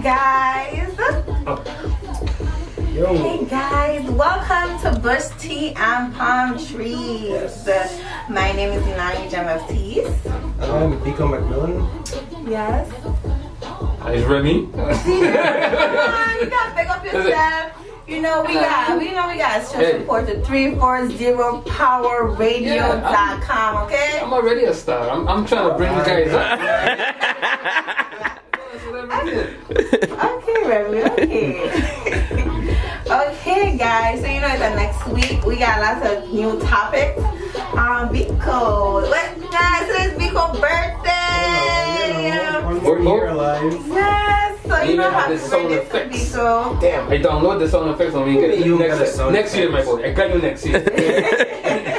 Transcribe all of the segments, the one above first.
guys. Yo. Hey guys, welcome to Bush Tea and Palm Trees. My name is Inani Gem of Teas. I'm Pico McMillan. Yes. Is Remy? You gotta pick up yourself. You know we got show support to 340powerradio.com, okay? I'm already a star. I'm trying to bring you guys up. Okay, Remy, okay. Okay, guys, so you know that next week we got lots of new topics. Biko. Guys, today's Biko's birthday. One more year alive. Yes, so you know happy sound birthday to effects. Biko. Damn, I download the sound effects on me. Next year, my boy. I got you next year.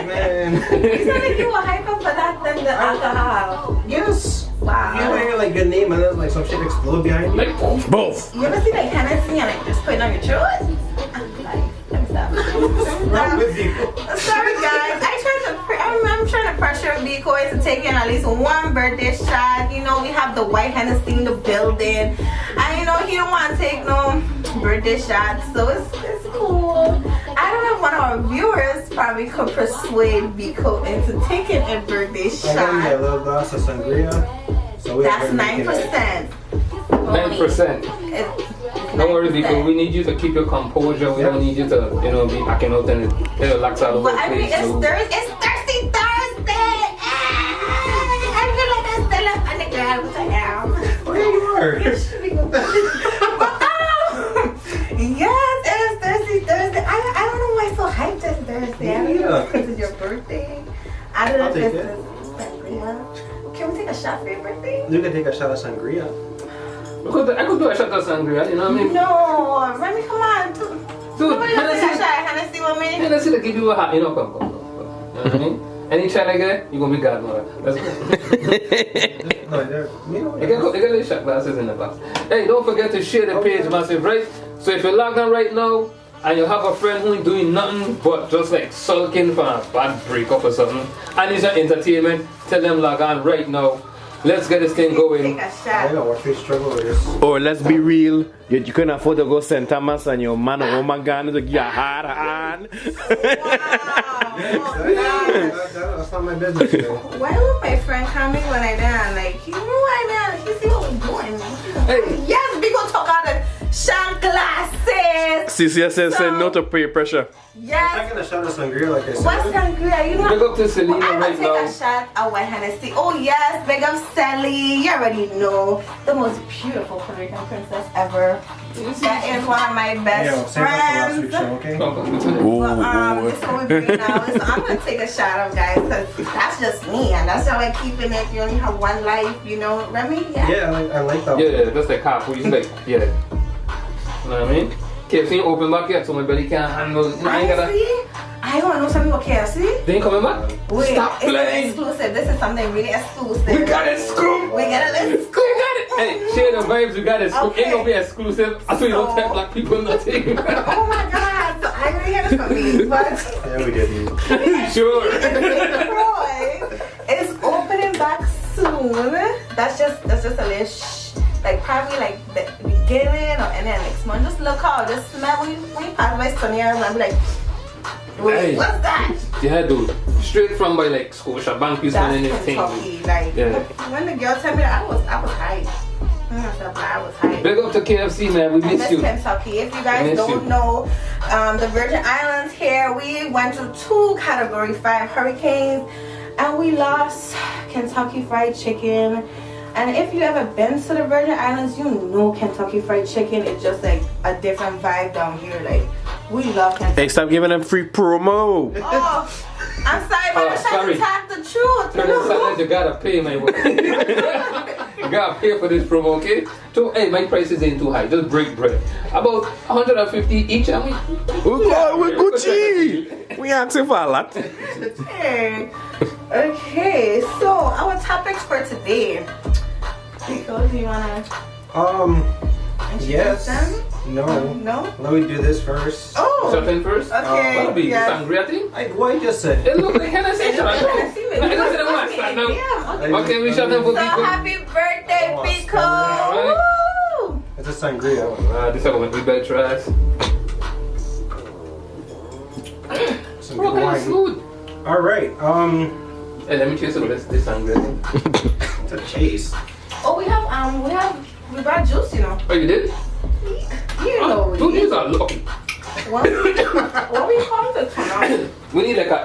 Man. You sound like you were hyper for that than the alcohol. Yes. Wow. You hear like good name and then like some shit explode behind you. Like both. You ever see like Hennessy and like just putting on your throat? Like, let me stop. Wrong with you? Sorry guys, I'm trying to pressure Biko into taking at least one birthday shot. You know, we have the white Hennessy in the building. And you know, he don't want to take no birthday shots, so it's cool. I don't know if one of our viewers probably could persuade Biko into taking a birthday I got me a shot. little glass of sangria. So That's 9%. 9%. Don't worry, Biko. We need you to keep your composure. We don't need you to, be acting out and relax out of the But I mean, place. it's Thirsty Thursday. I feel like I'm still up on the ground, which I am. Oh, yeah, you are. Yes, it is Thirsty Thursday. I don't know why I'm so hyped this Thursday. I don't know if it's because it's your birthday. I don't know I'll if take this it. is sangria. Can we take a shot for your birthday? You can take a shot of sangria. I could do a shot of sangria, you know what I mean? No, Remy, come on. Dude, Somebody else take a shot. Hennessy with me. Hennessy to give you a hat, come. You know what I mean? Any child I get, you're going to be godmother. Let's go. No, You got the shot glasses in the box. Hey, don't forget to share the page, massive, right? So if you're logged on right now, and you have a friend who ain't doing nothing but just like sulking for a bad breakup or something, and it's your entertainment, tell them log on right now. Let's get this thing going. Take a I shot. know, watch me struggle with this. Or let's be real, you couldn't afford to go St. Thomas and your man or woman gun to give you a hard hand. That's not my business, you know. Why would my friend call me when I done? Like, you know what I mean? He see what we're doing. Hey. Yes, we gonna talk out the shot glasses. CCS says say no to peer pressure. I'm Yes. taking a shot of sangria like I said. What's sangria? You know. Big up to Selena I'm gonna right take now. a shot of white Hennessy. Oh yes, big up Sally. You already know the most beautiful Puerto Rican princess ever. That is one of my best Yeah, save that for last week's friends. show, okay? But, this is what we're doing now. Listen, I'm gonna take a shot of guys, cause that's just me, and that's how I'm keeping it. You only have one life, you know, Remy. Yeah, I like that. Yeah, that's like half. You like, yeah. You know what I mean? KFC open back yet, so my belly can't handle. I ain't gotta. KFC? I want to know something about KFC. They ain't coming back? Wait, Stop it's playing. exclusive. This is something really exclusive. We got it, Scoop. We got it. Let's We got it. Hey, share the vibes. We got it, Scoop. Okay. Ain't gonna be exclusive. I thought you don't tell black people nothing. Oh my God! So I already heard it from me, but Yeah, we did. Sure. it's opening back soon. That's just a little like probably like the beginning or and then next month. Just look out, just smell when you pass by Sunny and be like, wait, Hey. what's that? Yeah, dude. Straight from by like Scotia Bank, you That's sending this thing. Kentucky. Like Yeah. when the girl told me that, I was hyped. I was hyped. Big up to KFC, man. We I miss miss you. Kentucky. If you guys Miss don't you. know, the Virgin Islands here, we went through 2 Category 5 hurricanes and we lost Kentucky Fried Chicken. And if you ever been to the Virgin Islands, you know Kentucky Fried Chicken is just like a different vibe down here. Like, we love Kentucky. Hey, stop giving them free promo. Oh, I'm sorry, but I'm trying sorry. to talk the truth. Turn it silent, you gotta pay, my boy. You gotta pay for this promo, okay? So, hey, my prices ain't too high. Just break bread. About 150 each, and we We're Gucci. We asking for a lot. Hey. Okay, so our topics for today. Nico, do you wanna introduce Yes. them? No. No? Let me do this first. Oh! shut in first. Okay. That'll be yes. sangria thing. What you just said? It looks like Hennessy. It's shut up. Hennessy, maybe. I don't see the one. Start now. Yeah, okay. Okay, we shut in for So people. happy birthday, Oh, Pico! alright. Woo! It's a sangria. This is what we better try. Some What good kind of wine. food? All right. Hey, let me chase some of this sangria thing. It's a chase. Oh, we brought juice, you know. Oh, you did? You know, Dude, these are lucky. what we call it tonight? We need like a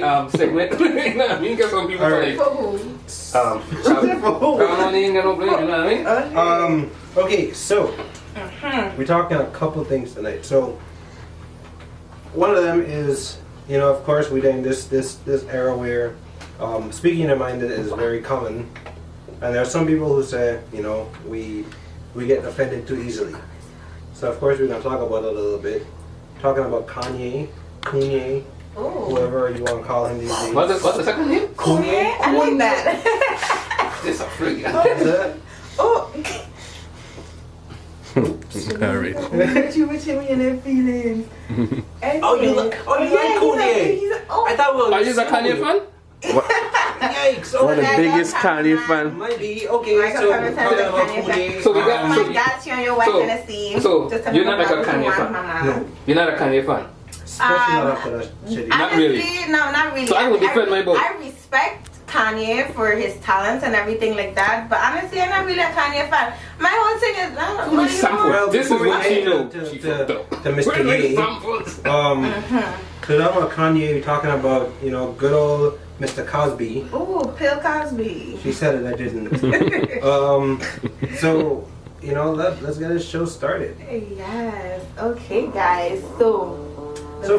AA segment. You know what I mean? Get some people All to right. like For who? count on in, get no blame, you know what I mean? Okay, so we're talking a couple things tonight. So one of them is, you know, of course, we're in this era where speaking your mind is very common, and there are some people who say, you know, we get offended too easily. So of course we're gonna talk about it a little bit. Talking about Kanye, Oh. whoever you want to call him these days. What's the second name? Kanye? I like that. This a freak. Is that? Oh. Alright. What you with him and their feelings? Oh, you like Kanye? I thought we were. Are you a Kanye fan? Yikes! Oh, One of the that biggest Kanye Kanye fan. fan. Might be okay. Like So a talking percentage about Kanye Kanye. So we got- Oh so- my God, you and your wife so- gonna see. so Just you're not like a about Kanye what you fan? want, Mama. You're not a Kanye fan. Especially not after that shitty. Not Honestly, really. no, not really. So I would defend my boy. I respect Kanye for his talents and everything like that, but honestly, I'm not really a Kanye fan. My whole thing is, I don't know. Sample. Well, This is before we what she get knows. to- She to- fucked up. to Mr. Where are the Ye. samples? Because I'm about Kanye talking about, you know, good old Mr. Cosby. Ooh, Bill Cosby. She said it, I didn't. So, you know, let's get this show started. Yes. Okay, guys. So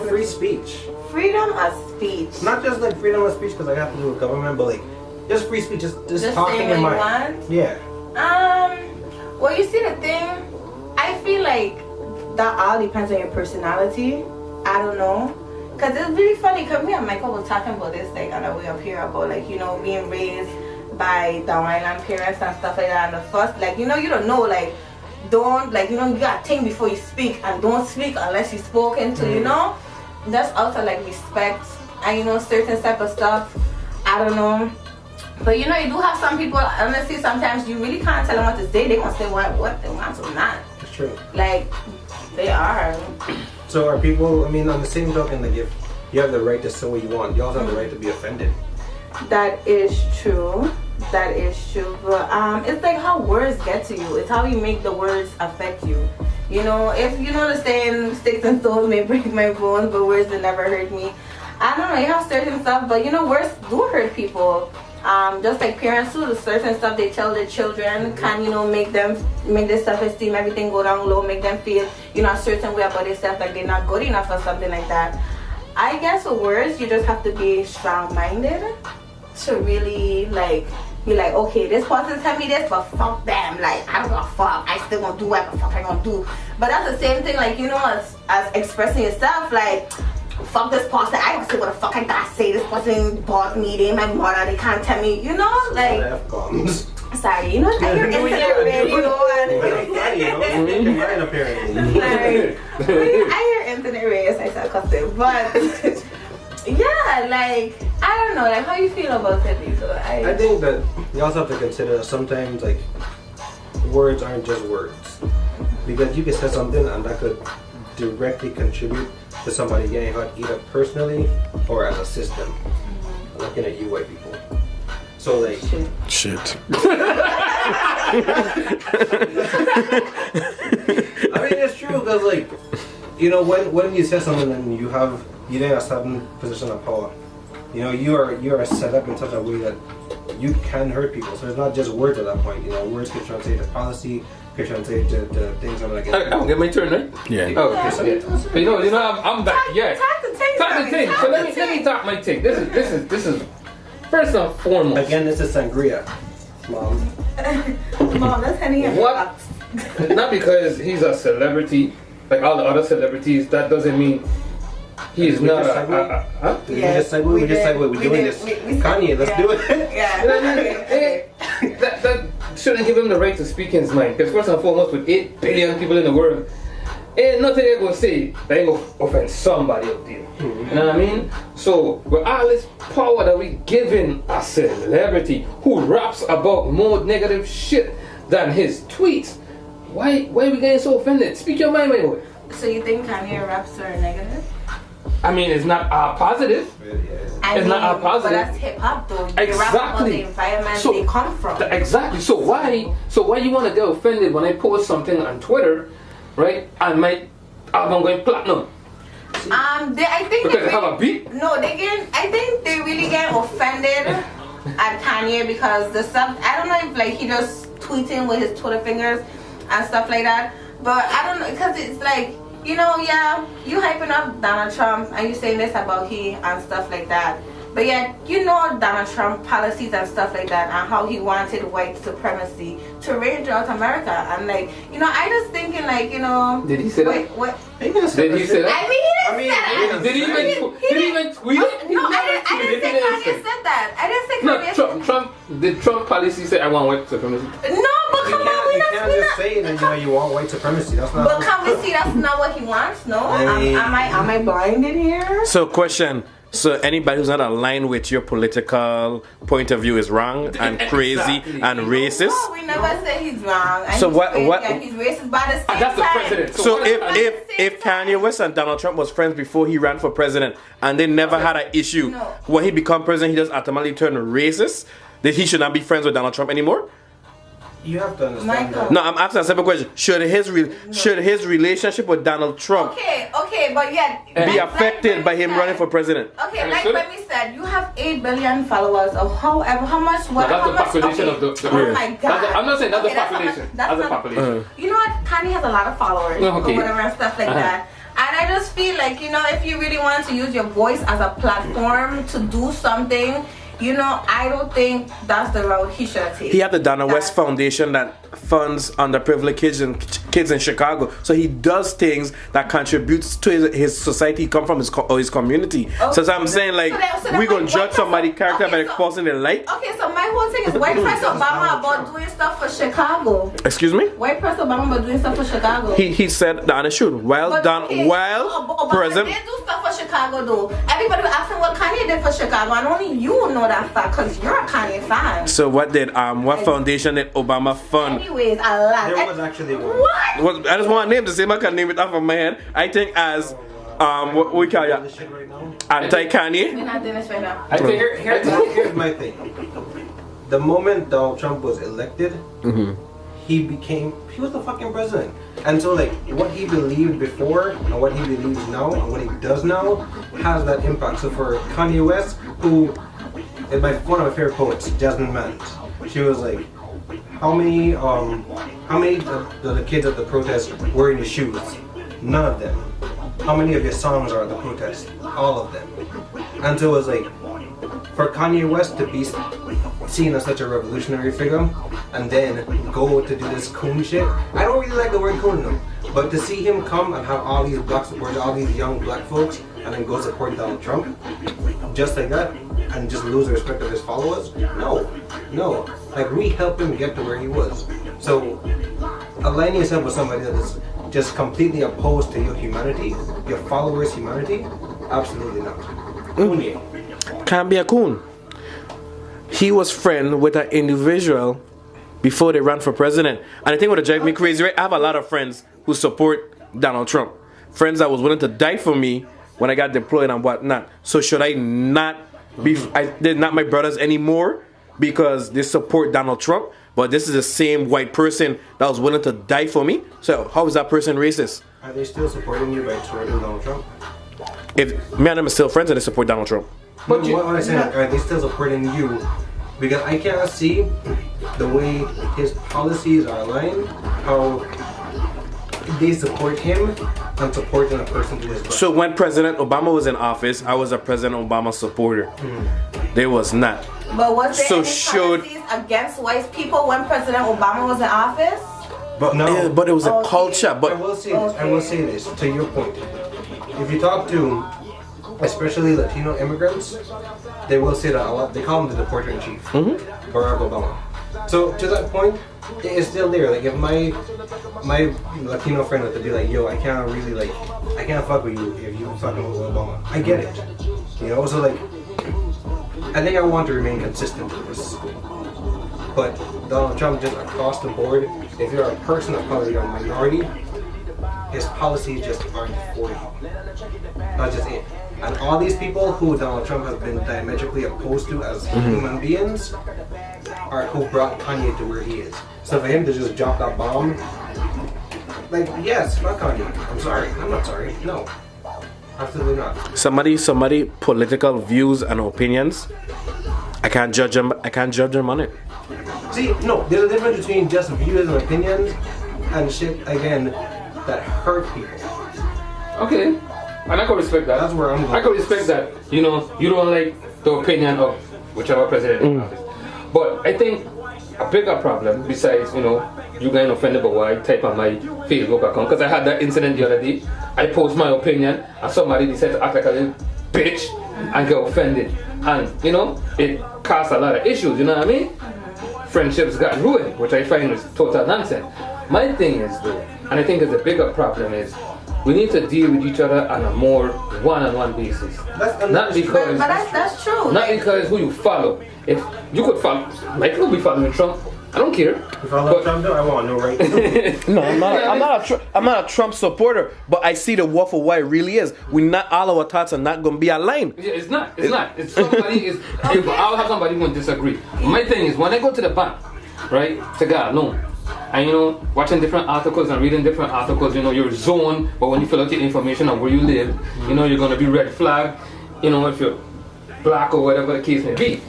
Free speech. freedom of speech. Not just like freedom of speech because I have to do with government, but like just free speech, just Just talking saying your what you mind. want. Yeah. Well, you see the thing, I feel like that all depends on your personality. I don't know. Because it's really funny because me and Michael were talking about this like on the way up here about like, you know, being raised by down island parents and stuff like that. And the first, like, you know, you don't know, like, don't, like, you know, you gotta think before you speak and don't speak unless you're spoken to, you know? That's also like respect and, you know, certain type of stuff. I don't know. But you know, you do have some people, honestly, sometimes you really can't tell them what to say. They gonna say what they want or not. It's true. Like, they are. So are people, I mean, on the same token, like if you have the right to say what you want, you also have the right to be offended. That is true. That is true. But it's like how words get to you. It's how you make the words affect you. You know, if you know the saying, sticks and stones may break my bones, but words will never hurt me. I don't know, you have certain stuff, but you know, words do hurt people. Just like parents too, the certain stuff they tell their children can, you know, make their self-esteem, everything go down low, make them feel, you know, a certain way about themselves, like they're not good enough or something like that. I guess with words, you just have to be strong-minded to really, like, be like, okay, this person tell me this, but fuck them, like, I don't give a fuck, I still gonna do what the fuck I gonna do. But that's the same thing, like, you know, as expressing yourself, like, fuck this person, I don't say what the fuck I gotta say, this person bought me, they my mother, they can't tell me, you know, like, F-bombs. sorry, you know, I hear internet radio and Mine apparently. sorry. I hear internet radio, so I start cussing, but yeah, like, I don't know, like, how you feel about it, Lisa? I think that you also have to consider that sometimes, like, words aren't just words. Because you can say something and that could directly contribute to somebody getting hurt either personally or as a system. I'm looking at you white people. So like Shit. I mean it's true because like you know when you say something and you're in a certain position of power, you know you are set up in such a way that you can hurt people. So it's not just words at that point. You know, words can translate to policy, can translate to things I'm gonna get. I don't get my turn, right? Yeah. Oh, okay. So, yeah. You know, I'm back. Yeah. Talk the thing. So let me talk my thing. This is first and foremost. Again, this is sangria, Mom. Mom, that's honey in What? box. Not because he's a celebrity, like all the other celebrities. That doesn't mean he's We not just a. segue? Huh? We just segue. We just segue. We're doing this. Kanye, let's do it. Yeah. You know what I mean? That shouldn't give him the right to speak his mind. Because first and foremost, with 8 billion people in the world, ain't nothing they're gonna say that ain't gonna offend somebody up there. You know what I mean? So with all this power that we giving a celebrity who raps about more negative shit than his tweets, Why are we getting so offended? Speak your mind, my boy. So you think Kanye raps are negative? I mean, it's not positive. It's not our positive. But that's hip hop, though. You Exactly. rap about the environment they come from. Exactly. So why you want to get offended when I post something on Twitter, right? And my album going platinum? I think Because they have a beat. No, I think they really get offended at Kanye because the stuff. I don't know if like he just tweeting with his Twitter fingers and stuff like that. But I don't know because it's like. You know, yeah, you hyping up Donald Trump and you saying this about he and stuff like that. But yeah, you know Donald Trump policies and stuff like that and how he wanted white supremacy to reign throughout America. And like, you know, I just thinking like, you know. Did he say that? What? Did he say that? I mean, he didn't say that. Did he even tweet it? No, I didn't say Kanye said that. I didn't say Kanye said that. Did Trump policy say I want white supremacy? No, but come on, you can't just say that you want white supremacy. That's not. But can we see that's not what he wants? No, am I blind in here? So question. So anybody who's not aligned with your political point of view is wrong and crazy and racist. No, we never say he's wrong. And So he's what- crazy what- and he's racist by the same That's the time. president. So if Kanye West and Donald Trump was friends before he ran for president and they never had an issue, No. when he become president he just automatically turn racist, that he should not be friends with Donald Trump anymore? You have to understand Michael. that. No, I'm asking a simple question. Should his relationship with Donald Trump Okay, but yeah. be affected by him running for president? Okay, like Remy said, you have 8 billion followers of how much, No, that's the population okay. of the Oh my God. I'm not saying that's the Okay, population. that's That's the not- population. You know what? Kanye has a lot of followers Okay. or whatever and stuff like that. And I just feel like, you know, if you really want to use your voice as a platform to do something, you know, I don't think that's the route he should take. He had the Donald West Foundation that funds underprivileged kids in Chicago. So he does things that contributes to his society, come from his community. Okay. So I'm saying like So then we gonna white judge somebody's person- character okay, by the so- person they like. Okay, so my whole thing is white press Obama about doing stuff for Chicago. Excuse me? White press Obama about doing stuff for Chicago. He said the honest truth. While Obama president, did do stuff for Chicago though. Everybody was asking what Kanye did for Chicago, and only you know that fact because you're a Kanye fan. so what did what foundation did Obama fund? Anyways, a lot. There was actually one. What? Well, I just want to name the same. I can name it off of my head. I think as what we call This shit right now. anti-Kanye. We're not doing this right now. I think Here's my thing. The moment Donald Trump was elected, he was the fucking president. And so like what he believed before and what he believes now and what he does now has that impact. So for Kanye West, who is one of my favorite poets, Jasmine Mans, she was like, how many of the kids at the protest wearing your shoes? None of them. How many of your songs are at the protest? All of them. And so it was like, for Kanye West to be seen as such a revolutionary figure and then go to do this coon shit, I don't really like the word coon though, but to see him come and have all these black supporters, all these young black folks, and then go support Donald Trump, just like that, and just lose the respect of his followers, no. Like, we helped him get to where he was. So, aligning yourself with somebody that is just completely opposed to your humanity, your followers' humanity, absolutely not. Kanye. Can't be a coon. He was friend with an individual before they ran for president. And I think what drive me crazy, right? I have a lot of friends who support Donald Trump. Friends that was willing to die for me when I got deployed and whatnot. So should I not be, they're not my brothers anymore because they support Donald Trump, but this is the same white person that was willing to die for me? So how is that person racist? Are they still supporting you by supporting Donald Trump? If me and them are still friends and they support Donald Trump. But what I'm saying, are they still supporting you? Because I cannot see the way his policies are aligned, how they support him and supporting a person who is black. So when President Obama was in office, I was a President Obama supporter. There was not. But was there So any should- policies against white people when President Obama was in office? But no, Yeah, but it was a Okay. culture. I But will say this. I will say this to your point. If you talk to, especially Latino immigrants, they will say that a lot. They call him the deporter in chief, Barack Obama. So to that point, it is still there. Like if my Latino friend were to be like, yo, I can't fuck with you if you fucking with Obama. I get it. You know, so like, I think I want to remain consistent with this. But Donald Trump, just across the board, if you're a person of color, you're a minority, his policies just aren't for you. That's just it. And all these people who Donald Trump has been diametrically opposed to as human beings are who brought Kanye to where he is. So for him to just drop that bomb, like, yes, fuck Kanye. I'm sorry. I'm not sorry. No. Absolutely not. Somebody political views and opinions, I can't judge them on it. See, no, there's a difference between just views and opinions and shit, again, that hurt people. Okay. And I can respect that. That's where I'm going. I can respect that. You know, you don't like the opinion of whichever president in office. But I think a bigger problem, besides, you know, you getting offended by what I type on my Facebook account, because I had that incident the other day. I post my opinion and somebody decided to act like a little bitch and get offended. And, you know, it caused a lot of issues, you know what I mean? Friendships got ruined, which I find is total nonsense. My thing is, though, and I think is a bigger problem, is we need to deal with each other on a more one-on-one basis. Not because, but that's true. Not because who you follow. If you could follow, Mike could be following Trump. I don't care. If I love Trump, though, I want to know right now. No, I'm not a Trump supporter, but I see the war for what it really is. All our thoughts are not going to be aligned. Yeah, it's not. It's somebody is. I'll have somebody who will disagree. My thing is, when I go to the bank, right, to get a loan, and you know, watching different articles and reading different articles, you know, you're zoned, but when you fill out your information on where you live, you know, you're going to be red flag, you know, if you're black or whatever the case may be.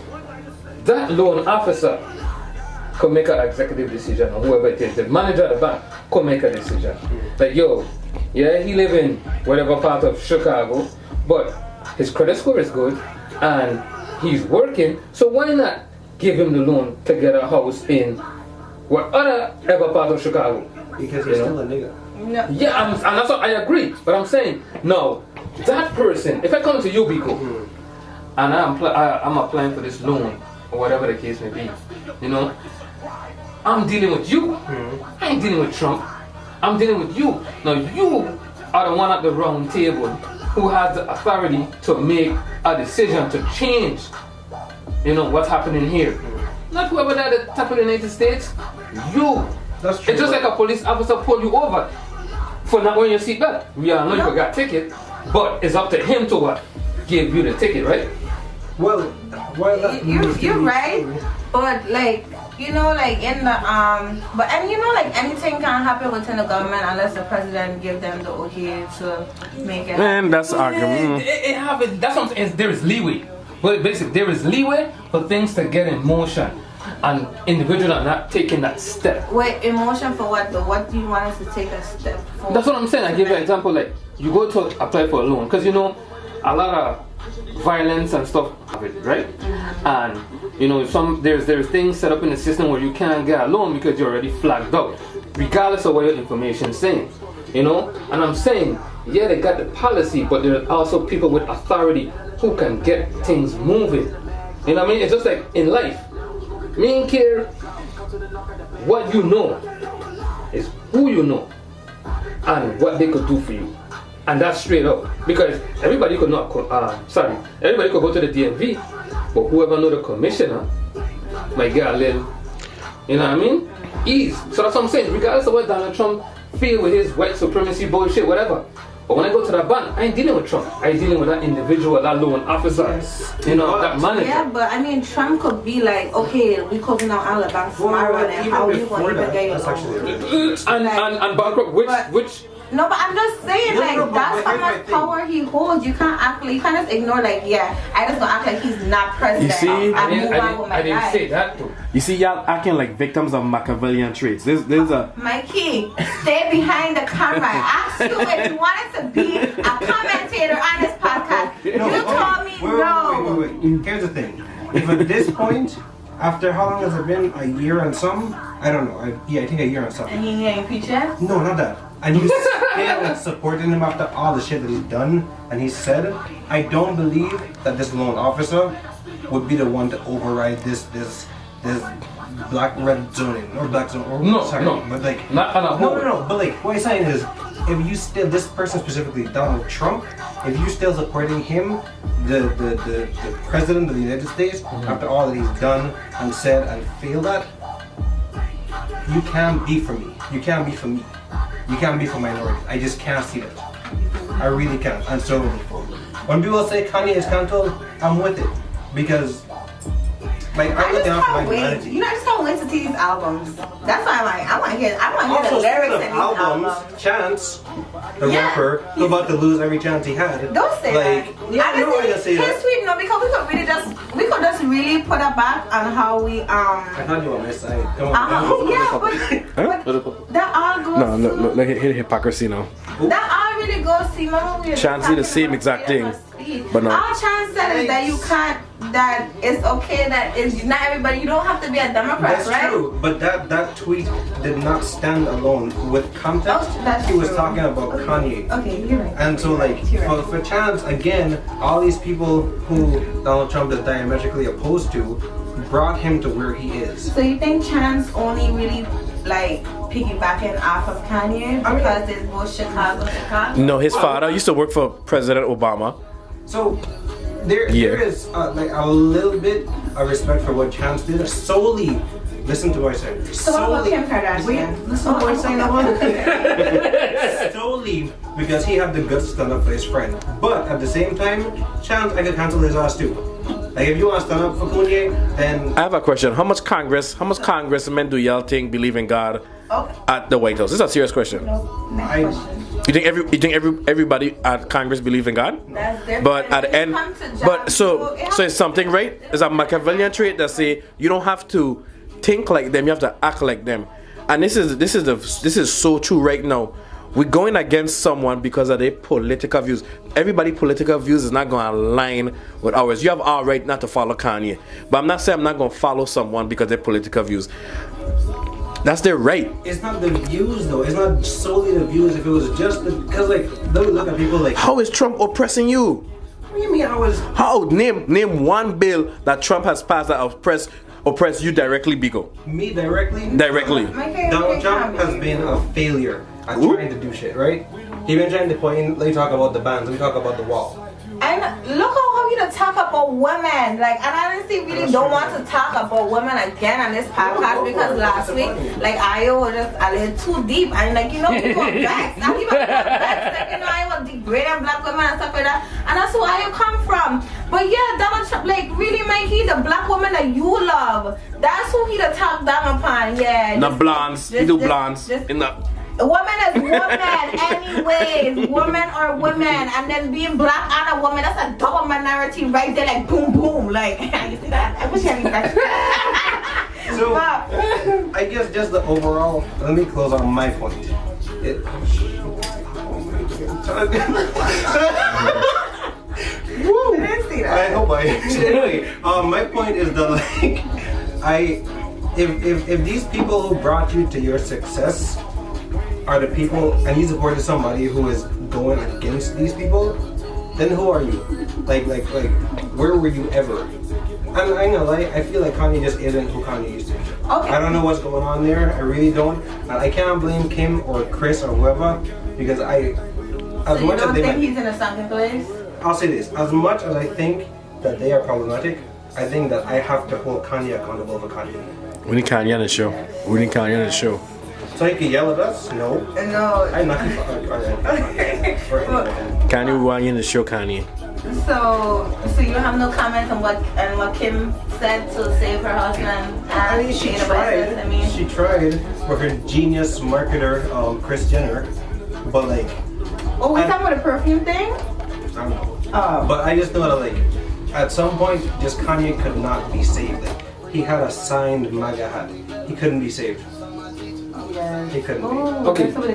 That loan officer could make an executive decision, or whoever it is, the manager at the bank could make a decision. Like, yo, yeah, he live in whatever part of Chicago, but his credit score is good, and he's working, so why not give him the loan to get a house in what ever part of Chicago? Because he's still a nigga. No. Yeah, and that's what I agree, but I'm saying, no, that person, if I come to you, Biko, and I'm applying for this loan, or whatever the case may be, you know, I'm dealing with you. I ain't dealing with Trump. I'm dealing with you. Now you are the one at the round table who has the authority to make a decision to change, you know, what's happening here. Not whoever that at the top of the United States. You. That's true. It's just like a police officer pull you over for not wearing your seatbelt. We all know you got a ticket, but it's up to him to what? Give you the ticket, right? Well, you're right, but like, you know, like in the and you know, like anything can happen within the government unless the president give them the okay to make it. And that's the argument. That's what I'm saying. There is leeway, but basically there is leeway for things to get in motion, and individuals are not taking that step. Wait, emotion for what though? What do you want us to take a step for? That's what I'm saying. I give you an example. Like you go to apply for a loan, because you know a lot of violence and stuff, right? And you know, there's things set up in the system where you can't get a loan because you're already flagged out, regardless of what your information is saying. You know, and I'm saying, yeah, they got the policy, but there are also people with authority who can get things moving. You know what I mean? It's just like in life. Me ain't care what you know, is who you know and what they could do for you. And that's straight up, because everybody could not. Everybody could go to the DMV, but whoever know the commissioner might get a little, you know what I mean? Ease. So that's what I'm saying. Regardless of what Donald Trump feel with his white supremacy bullshit, whatever. But when I go to that bank, I ain't dealing with Trump. I ain't dealing with that individual, that loan officer, you know, that manager. Yeah, but I mean, Trump could be like, okay, we closing down all the banks tomorrow, and how you going to even get your loan? And bankrupt, which no, but I'm just saying, like, that's how much power he holds. You can't act like, you can't just ignore, like, yeah, I just gonna act like he's not president. You see, I didn't say that though. You see, y'all acting like victims of Machiavellian traits. There's a Mikey, stay behind the camera. I asked you if you wanted to be a commentator on this podcast. You told me no. Wait. Here's the thing. If at this point, after how long has it been? A year and some? I don't know. I think a year and some. And he ain't impeached yet? No, not that. And you still supporting him after all the shit that he's done and he said, I don't believe that this loan officer would be the one to override this black red zoning or black zone or no, but like not on a whole. no, but like what I'm saying is, if you still, this person specifically, Donald Trump, if you're still supporting him, the president of the United States, after all that he's done and said and failed at, you can't be for me. You can't be for me. You can't be for minorities. I just can't see that. I really can't. And so when people say Kanye is canceled, I'm with it because. Like I'm looking out for my humanity. You know, I just can't wait to see these albums. That's why I'm like, I want to hear the Also, lyrics speaking in of these albums. Chance, the rapper, who's about to lose every chance he had. Don't say like, that. Yeah, no, I Honestly, say that. his tweet, no, because we could just really put a back on how we I thought you were on my side. Come on. yeah, but that all goes. No, look, look, hit hypocrisy now. That all really goes. See, remember we were Chance did the same exact thing, but no. All Chance said is that you can't. That it's okay. That it's not everybody. You don't have to be a Democrat, That's right? true, but that tweet did not stand alone. With context, that's he was true. talking about Kanye. Okay, you're right. And so, like, for Chance, again, all these people who Donald Trump is diametrically opposed to brought him to where he is. So you think Chance only really like piggybacking off of Kanye because it's both Chicago? No, his father used to work for President Obama. So there is like a little bit of respect for what Chance did. Solely, listen to what I said. So what about Kim Kardashian? Listen to what I'm saying. Solely because he had the guts to stand up for his friend. But at the same time, Chance, I could cancel his ass too. Like if you want to stand up for Kanye, then I have a question. How much congressmen do y'all think believe in God at the White House? This is a serious question. You think everybody at Congress believe in God? That's different. But at the end, so it's something, right? It's a Machiavellian trait that say you don't have to think like them, you have to act like them. And this is so true right now. We're going against someone because of their political views. Everybody's political views is not going to align with ours. You have our right not to follow Kanye, but I'm not saying I'm not going to follow someone because of their political views. That's their right. it's not the views though. It's not solely the views. If it was just because like they would look at people like, How is Trump oppressing you? what do you mean? How name one bill that Trump has passed that oppress you directly, Bigo? Me directly? Directly. Donald Trump has been a failure at trying to do shit, right? He's been trying to point. Let me talk about the bans. Let me talk about the wall. And look how you to talk about women. Like, and I honestly really don't want to talk about women again on this podcast because last week, like, I was just a little too deep. And, like, you know, people are vexed. Not even vexed. Like, you know, I was degrading black women and stuff like that. And that's where I come from. But yeah, Donald Trump, like, really, man, he the black woman that you love. That's who he to talk down upon. Yeah. Not blondes. He do blondes. In the Woman is woman, anyways. Woman or women, and then being black and a woman, that's a double minority right there, like boom, boom. Like, you see that? I wish I knew that. So, I guess just the overall. Let me close on my point. Woo! I didn't see that. I hope I. Anyway, my point is that like, if these people who brought you to your success are the people, and you supported somebody who is going against these people, then who are you? Like, where were you ever? I ain't gonna lie, I feel like Kanye just isn't who Kanye used to be. Okay. I don't know what's going on there, I really don't. And I can't blame Kim or Chris or whoever, because So you don't think he's in a sunken place? I'll say this, as much as I think that they are problematic, I think that I have to hold Kanye accountable for Kanye. We need Kanye on the show. We need Kanye on the show. So he can yell at us? No. No. I'm not. Kanye, we want you in the show, Kanye. So you have no comment on what Kim said to save her husband? I mean, she tried. She tried for her genius marketer, Kris Jenner, but like. Oh, we talking about the perfume thing? I don't know. Oh. But I just know that like, at some point, just Kanye could not be saved. Like, he had a signed MAGA hat. He couldn't be saved. Yeah. He couldn't be. Okay, so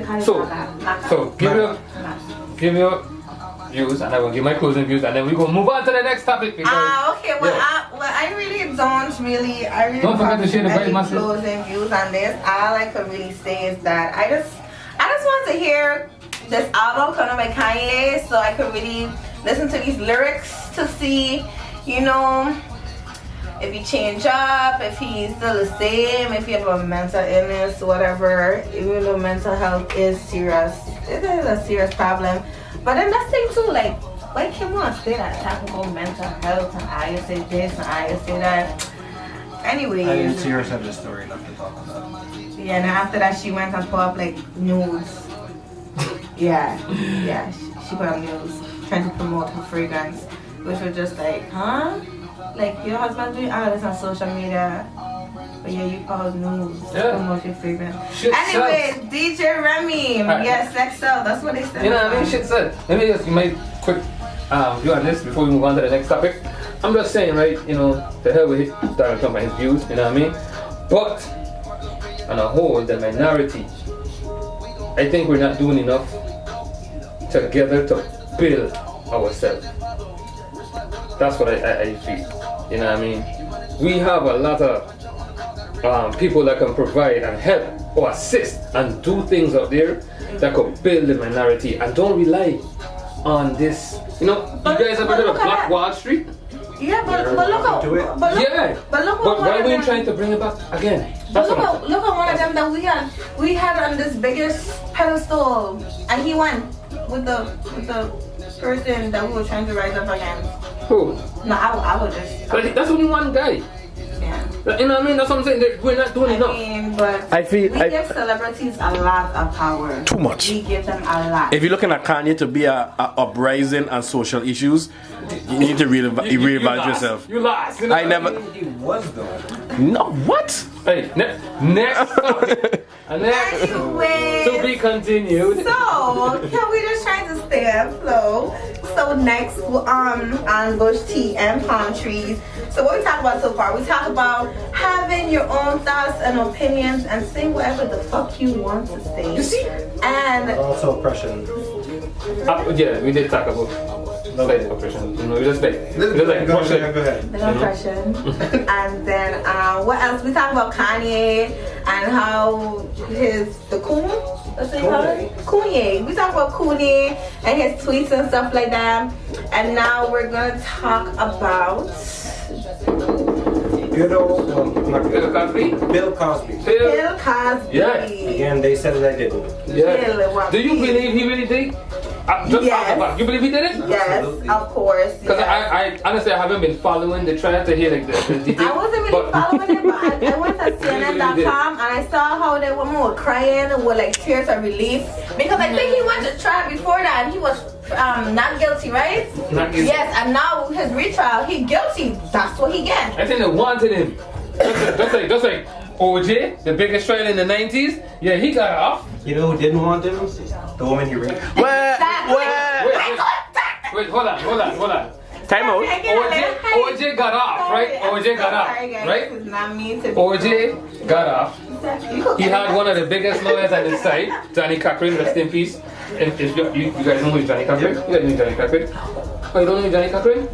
give your views, and I will give my closing views, and then we go move on to the next topic. Okay. Well, I really don't forget to share the very message. Closing views on this. All I could really say is that I just want to hear this album coming by Kanye, so I could really listen to these lyrics to see, you know, if he change up, if he's still the same, if he have a mental illness, whatever. Even though mental health is serious, it is a serious problem. But then that thing too, like, why Kim want to say that? Talking about mental health and I say this and I say that. Anyways. I didn't see her send a story enough to talk about. Yeah, and after that she went and put up like nudes. Yeah, she put up nudes trying to promote her fragrance, which was just like, huh? Like your husband doing all this on social media, but yeah, you call nudes to promote your fragrance. Shit Anyway, sells. DJ Remy, yes, sex sells. That's what they said. You know what I mean? Shit said. Let me just make quick view on this before we move on to the next topic. I'm just saying, right, you know, the hell with Donald Trump and his views, you know what I mean? But on a whole, the minority, I think we're not doing enough together to build ourselves. That's what I feel. You know what I mean? We have a lot of people that can provide and help or assist and do things out there that could build the minority, and don't rely on this. You know, you guys ever heard of Black Wall Street? Yeah, but look at But why are we trying to bring it back again? But look at one of them that we had on this biggest pedestal, and he went with the person that we were trying to rise up against. Who? No, I would just. But that's only one guy. Yeah. You know what I mean? That's what I'm saying. We're not doing enough. But I feel we give celebrities a lot of power. Too much. We give them a lot. If you're looking at Kanye to be a uprising on social issues, you need to reevaluate lost. yourself. You lost. You know I what never. He was though. No, what? Hey, next topic. And next Anyway, to be continued. so can we just try to stay afloat? So next, on bush tea and palm trees. So what we talked about so far, we talked about having your own thoughts and opinions and saying whatever the fuck you want to say. You see? And Also oppression. Yeah, we did talk about slight oppression. You know, we just like Go ahead. the oppression. And then what else? We talked about Kanye and how the coon. What's it called? Kanye. We talked about Kanye and his tweets and stuff like that. And now we're gonna talk about Good old, not Bill good. Cosby. Bill Cosby. Bill Cosby. Yeah. Again, they said that I didn't. Yeah. Do you believe he really did? Just Yes. talk about it. You believe he did it? Yes, Absolutely. of course. Because Yes. I honestly I haven't been following the trial to hear like the details. I wasn't really following it, but I went to CNN.com and I saw how the woman was crying with like tears of relief because I think he went to trial before that and he was not guilty, right? Not guilty. Yes, and now his retrial, he guilty. That's what he gets. I think they wanted him. Just like OJ, the biggest trial in the 90s. Yeah, he got off. You know who didn't want him? The woman he raped. Wait, hold on. Time out. OJ got off, right? OJ got off, right? It's not mean to be OJ got off. He had one of the biggest lawyers at his side, Johnny Cochran, rest in peace. If you guys know who Johnny Cochran? You guys know Johnny Cochran? Oh, you don't know Johnny Cochran?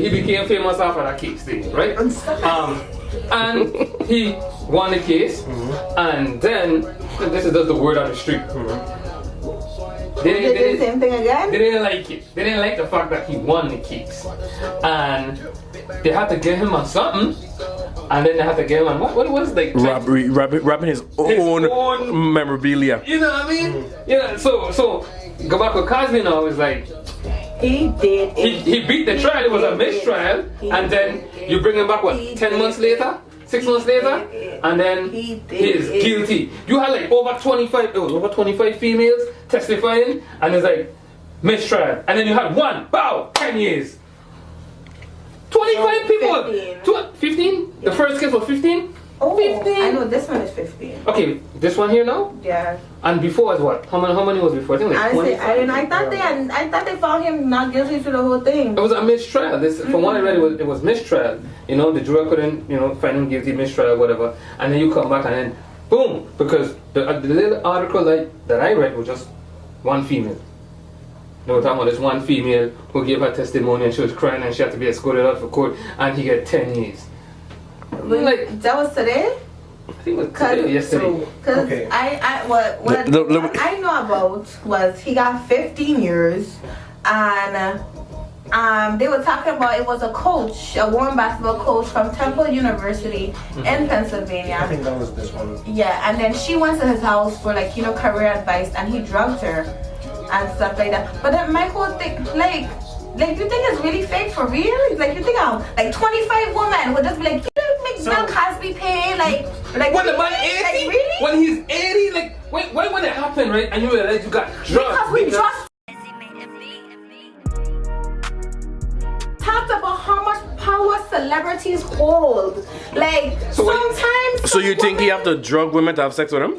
He became famous after that case thing, right? And he won the case, and then this is just the word on the street. They did the same thing again? They didn't like it. They didn't like the fact that he won the case, and they had to get him on something, and then they had to get him on what was it, like Robbing his own memorabilia. You know what I mean? Yeah. So go back with Cosby now is like. He did. He beat the trial. It was a mistrial, and then you bring him back 10 months later, 6 months later, and then he is guilty. You had like over 25 females testifying, and it's like mistrial, and then you had 10 years. 25 people. 15. The first case was 15. Oh, 15. I know this one is 15. Okay, this one here now. Yeah. And before was what? How many was before? I think like Honestly, 25. I thought they found him not guilty to the whole thing. It was a mistrial. From what I read, it was mistrial. You know, the juror couldn't, find him guilty, mistrial, whatever. And then you come back and then, boom, because the little article that I read was just one female. They were talking about this one female who gave her testimony and she was crying and she had to be escorted out for court and he got 10 years. Like that was today? I think it was today or yesterday. Because Okay. what I know about was he got 15 years and they were talking about it was a woman basketball coach from Temple University in Pennsylvania. I think that was this one. Yeah, and then she went to his house for career advice and he drugged her and stuff like that. But then my whole thing, Like, you think it's really fake for real? Like, you think like 25 women would just be like, you don't make Bill Cosby pay, like when the man really? 80, like, really? when he's 80, like when it happened, right? And you realize you got drugged. Because we just talked about how much power celebrities hold. Like, So what- sometimes. So you think he have to drug women to have sex with him?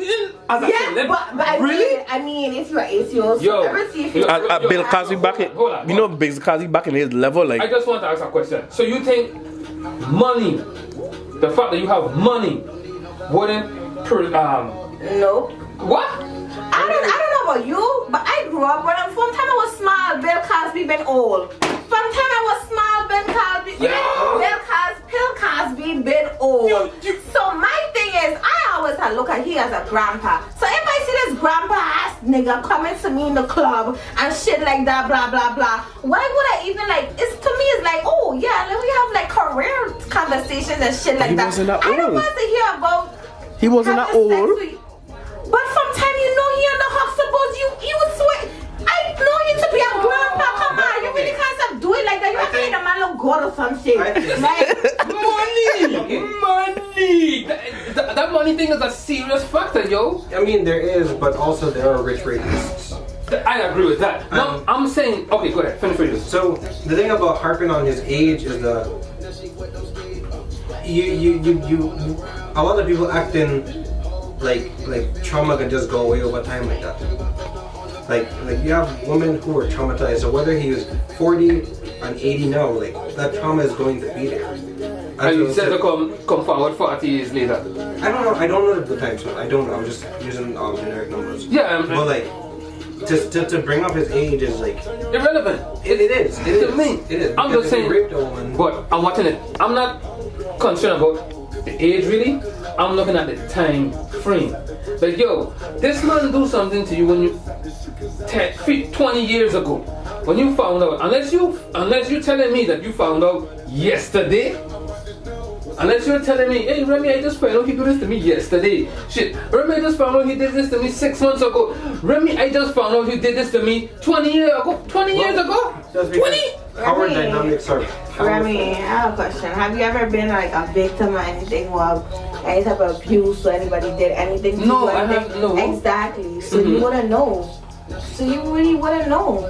As a Yeah, celeb- but I mean, if you're 80-year-old Yo. celebrity, if you Bill Cosby back in, Hold on. you know, Bill Cosby back in his level, like. I just want to ask a question. So you think money, the fact that you have money, wouldn't nope. what? I don't know about you, but I grew up when from time I was small, Bill Cosby been old. From time I was small, Bill Cosby been old. So my thing is, I always look at he as a grandpa. So if I see this grandpa ass nigga coming to me in the club and shit like that, blah blah blah, why would I even like? It's to me, it's like, oh yeah, let me have like career conversations and shit like He that. wasn't that I don't old. want to hear about. He wasn't that having sex old. with- But from time you know he in the hospital, you would swear. I know you to be a grandpa. Come on, you really can't stop doing like that. You have to make a man look good or some shit. Like, Money! That money thing is a serious factor, yo. I mean, there is, but also there are rich rapists. I agree with that. No, I'm saying, okay, go ahead, finish this. So the thing about harping on his age is you a lot of people acting like trauma can just go away over time like that. Like you have women who are traumatized. So whether he was 40 and 80 now, like that trauma is going to be there. And you said to come forward 40 years later. I don't know the time so I don't know. I'm just using generic numbers. Yeah, but like to bring up his age is like irrelevant. It is. It is. To me. It is. I'm Because just if he saying, raped a woman, but I'm watching it. I'm not concerned about the age really. I'm looking at the time frame. Like, yo, this man do something to you when you 20 years ago. When you found out, unless you're telling me that you found out yesterday. Unless you're telling me, hey Remy, I just found out he did this to me yesterday. Shit, Remy, I just found out he did this to me 6 months ago. Remy, I just found out he did this to me 20 years ago. 20 years ago? 20? Power dynamics are Remy, I have a question. Have you ever been like a victim or anything of any type of abuse or anybody did anything to No, you? I have no. Exactly. So you wouldn't know. So you really wouldn't know.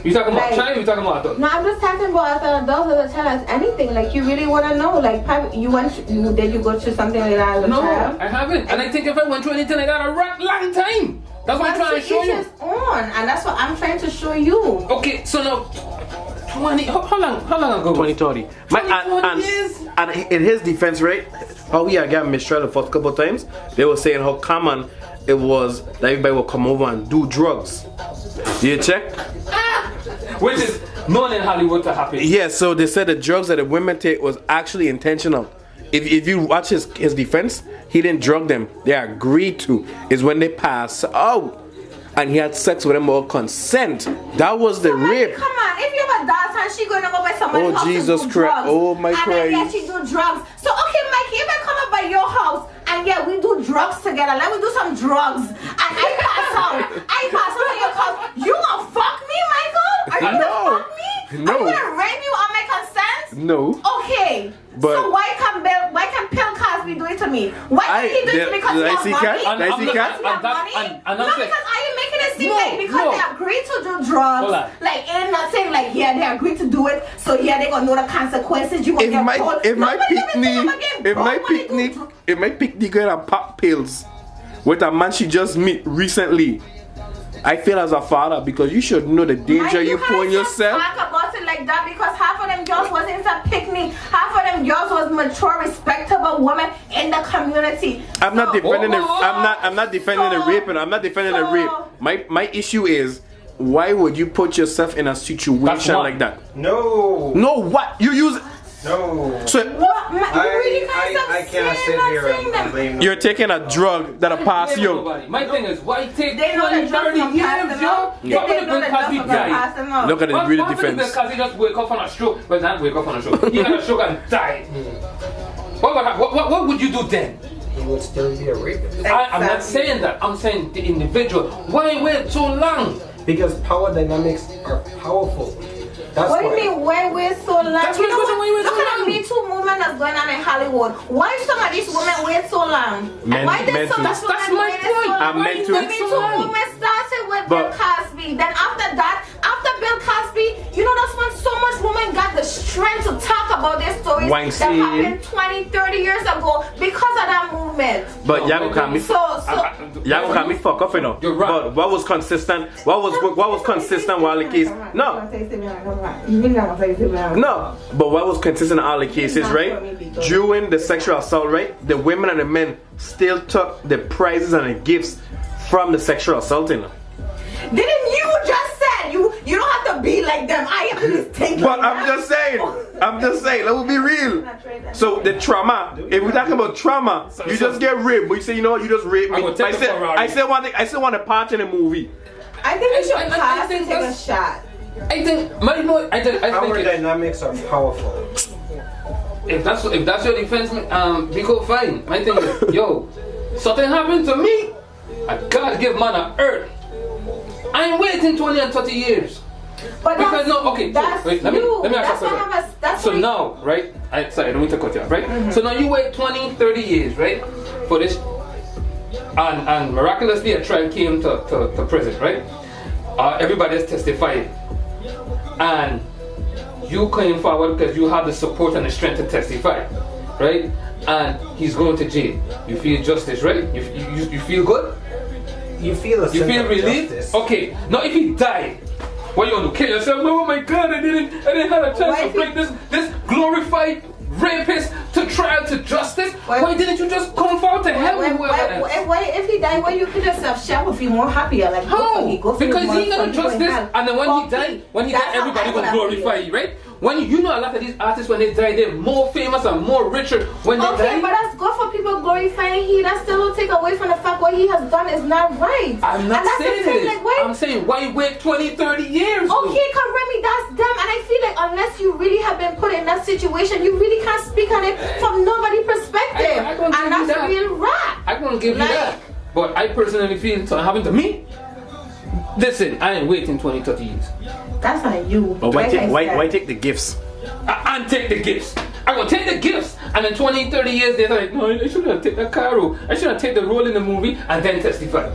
You talking about Like- child? You talking about adult? No, I'm just talking about as an adult, as a child, as anything. Like you really wouldn't know. Like did you go through something like that as a No, child? I haven't. And I think if I went through anything like that, a long time. That's what I'm trying to show you. It's on, and that's what I'm trying to show you. Okay, so now 20. How long ago? 2030. 20 years? And in his defense, right, how we had got mistrial the first couple of times, they were saying how common it was that everybody would come over and do drugs. You check? Which is known in Hollywood to happen. Yeah, so they said the drugs that the women take was actually intentional. If you watch his defense, he didn't drug them. They agreed to. It's when they pass out. And he had sex with them without consent. That was the rape. Come on, if you have a daughter and she gonna go by somebody's Oh, house Jesus to do Christ. drugs, Oh, my and then yeah, Christ. she do drugs. So okay, Mikey, if I come up by your house and yeah, we do drugs together, let me do some drugs, and I pass out on your couch, you gonna fuck me, Michael? Are you No. gonna fuck me? No. Are you gonna rape you on my consent? No. Okay. But- so why can Bill Cosby do it to me? Why can he do it to me because he Did I has see money? cat? Did I see cat? Because he has money? and No, that's because like- are you making it seem No, like because no. they agreed to do drugs, Hold on. like and not saying like yeah they agreed to do it, so yeah they gonna know the consequences. You gonna get told. If my Nobody ever say I'm picnic, again, bro, when they do if my picnic girl and pop pills with a man she just met recently, I feel as a father because you should know the danger you put on yourself. Talk about it like that because half of them girls wasn't a picnic. Half of them girls was mature, respectable women in the community. I'm not So- defending the. I'm not defending the rape, and I'm not defending the rape. My issue is, why would you put yourself in a situation one. like that? No. No, what you use? No. So What? You really can't stop I can't sit saying here that. and blame you're taking a drug that'll pass you. Nobody. My thing is, why take They know 20, the drugs 30 gonna pass years, them yo? out. They What know if the Bill drugs Cosby gonna died? pass them out. Look at his What real if Bill defense. Cosby just wake up on a stroke? Well, not wake up on a stroke. He had a stroke and died. What would you do then? He would still be a rapist. I'm not Exactly. saying that. I'm saying the individual. Why wait so long? Because power dynamics are powerful. That's What do why. you mean, why wait so long? That's You my know question, why what? wait so Look at the long? Me Too movement that's going on in Hollywood. Why some of these women wait so long? Men- Why did some mental. of That's women my wait point. so long? I'm meant to- The Me Too movement started with Bill But- Cosby. Then after that, after Bill Cosby, you know that's when so much women got the strength to talk about their stories that Weinstein. happened 20, 30 years ago because of that movement. But y'all gonna me. So Y'all gonna me fuck up, you know. You're right. But what was consistent? What was consistent while the case? No. No, but what was consistent in all the cases, right? During the sexual assault, right? The women and the men still took the prizes and the gifts from the sexual assaulting. didn't you just said you don't have to be like them? I have to just think. But like I'm that. just saying, let me be real. So the trauma, if we're talking about trauma, you just get raped, but you say, you know what, you just raped me. I'm gonna take the Ferrari. I still want a part in the movie. I think we should I pass think and take a that's- shot. I think Power if, dynamics are powerful. if that's your defense, Biko, fine. My thing is, yo, something happened to me. I gotta give man a earth. I ain't waiting 20 and 30 years. But Because no, okay. that's So, wait, let me you. ask you That's something. what I'm- that's So what- now, right? Sorry, I don't mean to cut you off, right? So now you wait 20, 30 years, right? For this, and miraculously a trial came to prison, right? Everybody has testified, and you came forward because you have the support and the strength to testify, right? And he's going to jail. You feel justice, right? You feel good? You feel a You sense feel of relief? justice. Okay. Now if he died, what you gonna do? Kill yourself? No, oh my God! I didn't have a chance Why to if he- bring this glorified rapist to trial to justice. Why didn't you just come forward to help me? Why, if he died, when you kill yourself, shall we feel more happier? Like, How? go for Because he gonna justice, justice, and then when he died, everybody gonna glorify you, right? When you know a lot of these artists when they die, they're more famous and more richer when they Okay, die. but that's good for people glorifying he. That still don't take away from the fact what he has done is not right. I'm not And that's the saying thing, this. like, why- I'm saying why wait 20, 30 years? though? Okay, cause Remy, that's them, and I feel like unless you really have been put in that situation, you really can't speak on it from nobody's perspective, I don't give and you that's that. real rap. I won't give you Like- that. But I personally feel something happened to me. Listen, I ain't waiting 20, 30 years. That's not you. But Like I said. why take the gifts? And take the gifts. I'm gonna take the gifts, and then 20, 30 years later, like, no, I shouldn't have taken the car role. I shouldn't have taken the role in the movie and then testify.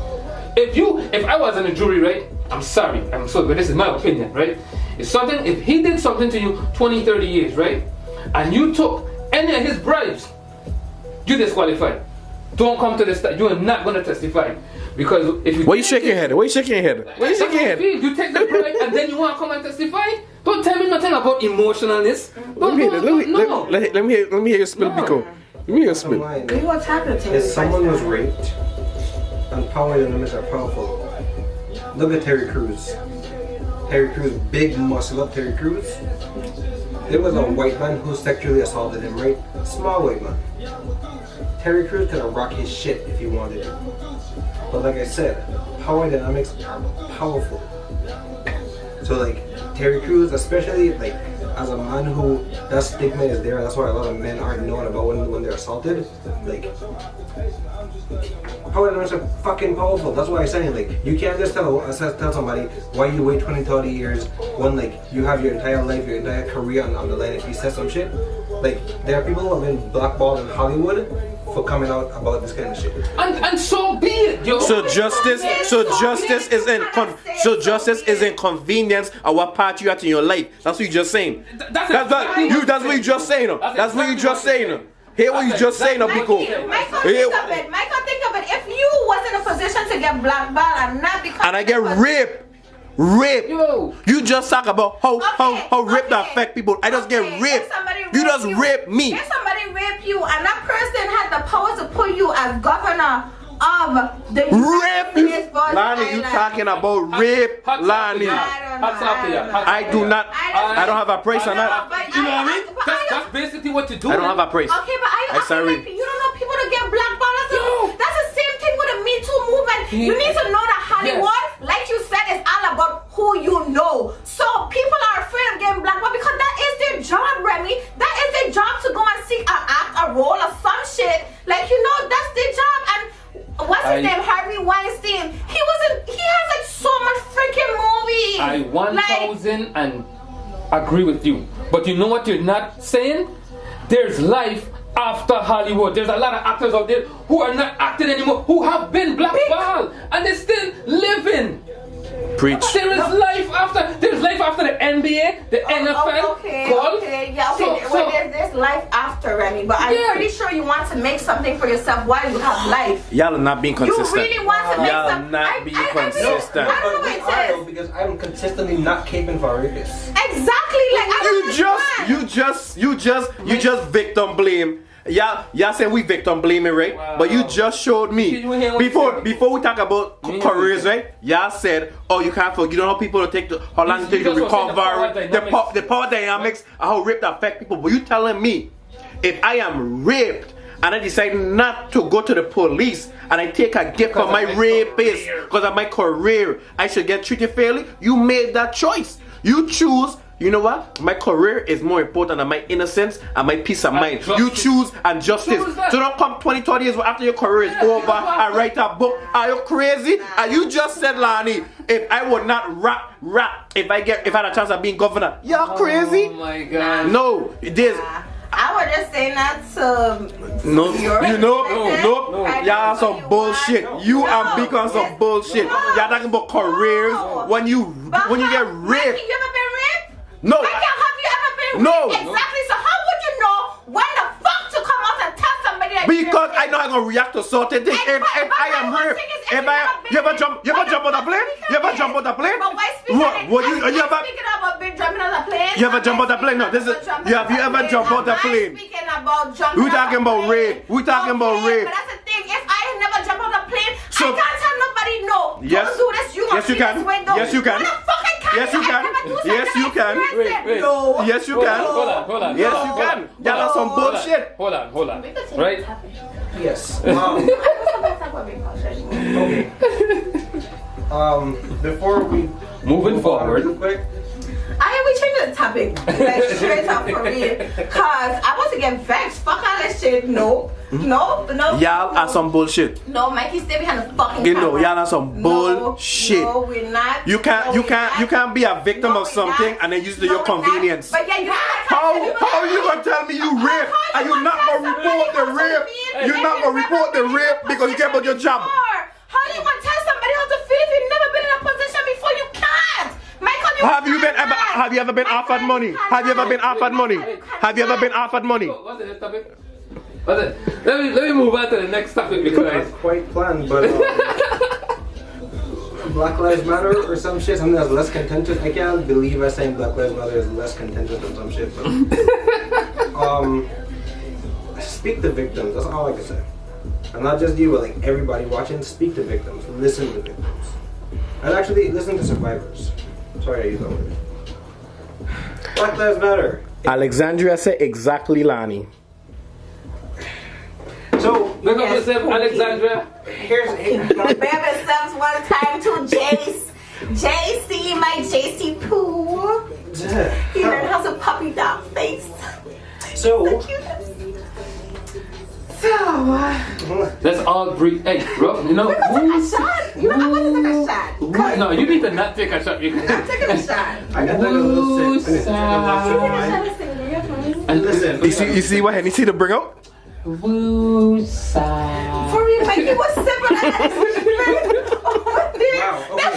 If I was in a jury, right? I'm sorry, but this is my opinion, right? If he did something to you 20, 30 years, right? And you took any of his bribes, you disqualified. Don't come to this. You are not gonna testify because if you. Why you shaking your head? Why you shaking your head? Why you That's shaking your how I head? feel. You take the bribe and then you want to come and testify? Don't tell me nothing about emotionalness. Let me hear your spill, No. Pico. Let me hear your spill. Line. We were talking to If someone was raped, and power dynamics are powerful. Look at Terry Crews. Terry Crews, big muscle up Terry Crews. There was a white man who sexually assaulted him, right? Small white man. Terry Crews could have rocked his shit if he wanted to. But like I said, power dynamics are powerful. So like Terry Crews, especially like as a man who that stigma is there, and that's why a lot of men aren't known about when they're assaulted. Like power dynamics are fucking powerful. That's why I'm saying like you can't just tell somebody why you wait 20, 30 years when like you have your entire life, your entire career on the line if you said some shit. Like there are people who have been blackballed in Hollywood for coming out about this kind of shit. And so be it, yo. So justice is inconvenience of what part you at in your life. That's what you just saying. That's what you just saying. That's what you just saying. Hear what you just saying, Pico. Michael, think of it. If you was in a position to get blackballed and not because And I get raped. Yo. You just talk about how rape okay. affect people. I just get If raped. somebody You just rape rape me. If somebody rape you and that person had the power to put you as governor of the Rape you. States Virgin Lani, you Islands. talking about rape, Lani. Hats off to you. I do not. I don't have a price on that. You know what I mean? That's basically what you do. I don't have a price. Okay, but I'm sorry. you don't know people to get blackballed. Yo. That's the same thing with the Me Too movement. You need to know that Hollywood, like you said, is all about who you know. So people are afraid of getting blackballed because that is their job, Remy. That is their job to go and seek an act, a role, or some shit. Like, you know, that's their job. And what's his name? Harvey Weinstein. He has like so much freaking movies. I 1,000 and agree with you. But you know what you're not saying? There's life after Hollywood. There's a lot of actors out there who are not acting anymore, who have been blackballed, and they're still living. Preach. There is life after. There's life after the NBA, the NFL, golf. Well, there's life after, Remy. But I'm pretty sure you want to make something for yourself while you have life. Y'all are not being consistent. You really want to make Y'all something. not being consistent. I don't know what it is. Because I'm consistently not caping for rapists. Exactly. Like You just victim blame. Y'all say we victim blaming, right? Wow. But you just showed me before we talk about careers, right? Y'all said, oh, you can't forget. You don't know how people to take how long it takes to recover, the power dynamics, how rape affect people. But you telling me if I am raped and I decide not to go to the police and I take a gift from my rapist because of my career, I should get treated fairly? You made that choice. You choose. You know what? My career is more important than my innocence and my peace of mind. You choose and justice. So don't come 20, 30 years after your career is over and write a book. Are you crazy? And you just said, Lani, if I would not rap, if I had a chance of being governor. Y'all crazy? Oh my God. No, it is. I would just say not to. No, y'all some bullshit. You and Beacon on some bullshit. Y'all talking about careers when you get raped. You ever been raped? No. Have you ever been raped? Exactly. So how would you know when the fuck to come out and tell somebody that because I know I'm gonna react to certain things. If I am hurt, you ever jump on a plane? You ever jump on a plane? But why speaking about jumping on a plane? You ever jump on a plane? No, this is. Have you ever jumped on a plane? Speaking about jumping. We talking about rape. We talking about rape. But that's the thing. If I had never jumped on a plane, So- I can't tell nobody no. Yes. Don't do this. Yes, you can. Yes, you can. What the fuck I can't? Yes, you can. Yes, you can. Wait. No. Yes, you Hold can. on. Yes, you can. Y'all are some bullshit. Hold on. Right? Yes. Okay. Before we Moving move on forward. real quick, We changing the topic, like straight up for me, cause I want to get vexed. Fuck all that shit. No. Y'all are some bullshit. No, Mikey, stay behind the fucking You know, camera. y'all are some bullshit. No, we're not. You can't be a victim of something and then use it to your convenience. But yeah, you How you gonna tell me you rape and you not gonna report the rape? You're not gonna report the rape because you care about your job. How you gonna tell somebody how to feel if you've never been in a position before? You can't. Michael, Have you ever been offered money? Have you ever been offered money? Have you ever been offered money? What's the next topic? Let me move on to the next topic because not quite planned, but Black Lives Matter or some shit, something that's less contentious. I can't believe I'm saying Black Lives Matter is less contentious than some shit, but speak to victims. That's all I can say. And not just you, but like everybody watching. Speak to victims. Listen to victims. And actually listen to survivors. Sorry, I used that word. Black Lives Matter. Alexandria said exactly, Lani. So look up yourself, Alexandra. compare yourselves one time to JC, my JC Pooh. He learned how to puppy dog face. So Let's all breathe. Hey, bro, you know. A shot. You know, I want to take a shot. No, you need to not take a shot. You I'm taking a shot. I got that a little sip. And Listen, You see what Hennessy to bring out? Woo-sa. For me, like it was simple. Wow, okay.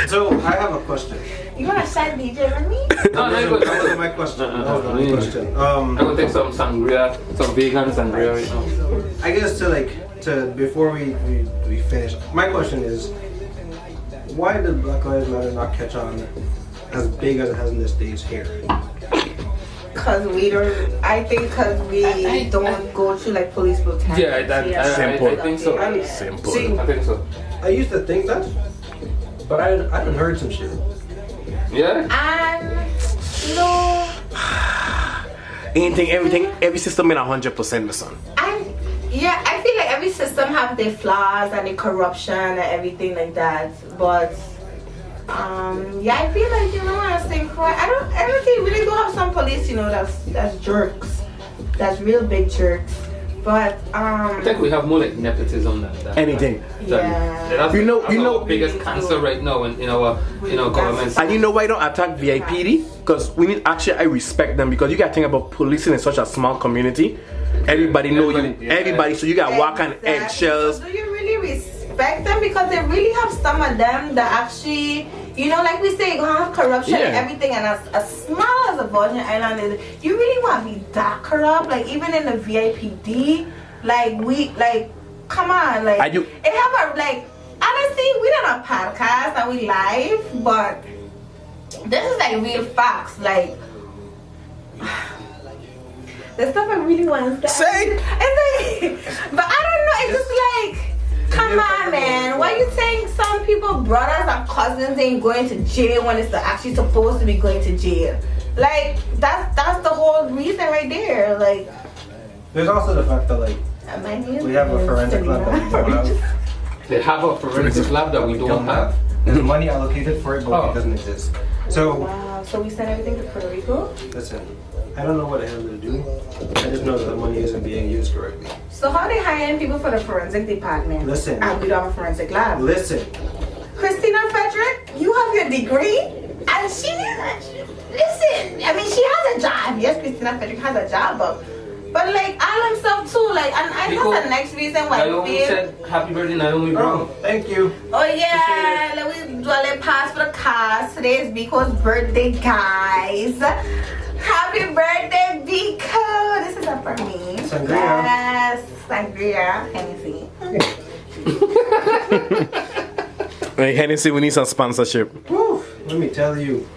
So I have a question. You want a shot, DJ, for me? No, That good. wasn't my question. That was not my question. I'm gonna take some sangria, some vegan sangria right now. I guess before we finish, my question is, why did Black Lives Matter not catch on as big as it has in the States here? Cause we don't. I think cause we don't go through like police brutality. Yeah, I think so. Simple. See, I think so. I used to think that, but I haven't heard some shit. Yeah? And you know, Every system in 100%, my son. I feel like every system have their flaws and the corruption and everything like that. But I feel like at the same point, I don't think we really do have some police, that's jerks, that's real big jerks. But I think we have more like nepotism than Anything. yeah. That's You know- our biggest cancer right now in our government. And you know why I don't attack VIPD? Because I respect them, because you gotta think about policing in such a small community. Everybody know you. Yeah. Everybody, so you gotta walk on Exactly. eggshells. So do you really respect them? Because they really have some of them that actually, like we say, gonna have corruption and Yeah. everything. And as small as a Virgin Island is, you really want to be that corrupt? Like even in the VIPD, come on, like I do- it have a honestly, we done a podcast and we live, but this is like real facts, like. The stuff I really want to Say. it's like, but I don't know. It's just like, come on, man. Why you saying some people, brothers and cousins, ain't going to jail when it's actually supposed to be going to jail? Like that's the whole reason right there. Like, There's also the fact that like we have a forensic lab that we don't have. They have a forensic lab that we don't have. There's money allocated for it, but it doesn't exist. So Wow. So we send everything to Puerto Rico. listen, I don't know what the hell to do. I just know that the money isn't being used correctly. So how they hiring people for the forensic department? Listen. And we don't have a forensic lab. Listen, Christina Frederick, you have your degree, and she listen. I mean, she has a job. Yes, Christina Frederick has a job, but like all himself too. Like, and I Because that's the next reason why I Naomi feel. said, "Happy birthday, Naomi Brown." thank you. Oh yeah, let me do a little pass for the cast. Today is Biko's birthday, guys. Happy birthday, Biko. This is up for me. Sangria. Yes, sangria. Hennessy. Hey, Hennessy, we need some sponsorship. Whew, let me tell you.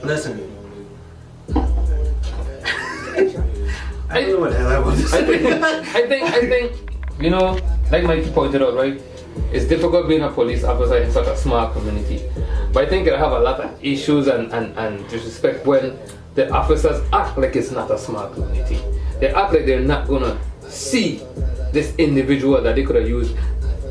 Listen. I don't know what the hell I was to I say. think, like Mikey pointed out, right? It's difficult being a police officer in such a small community. But I think it'll have a lot of issues and disrespect when the officers act like it's not a small community. They act like they're not gonna see this individual that they could have used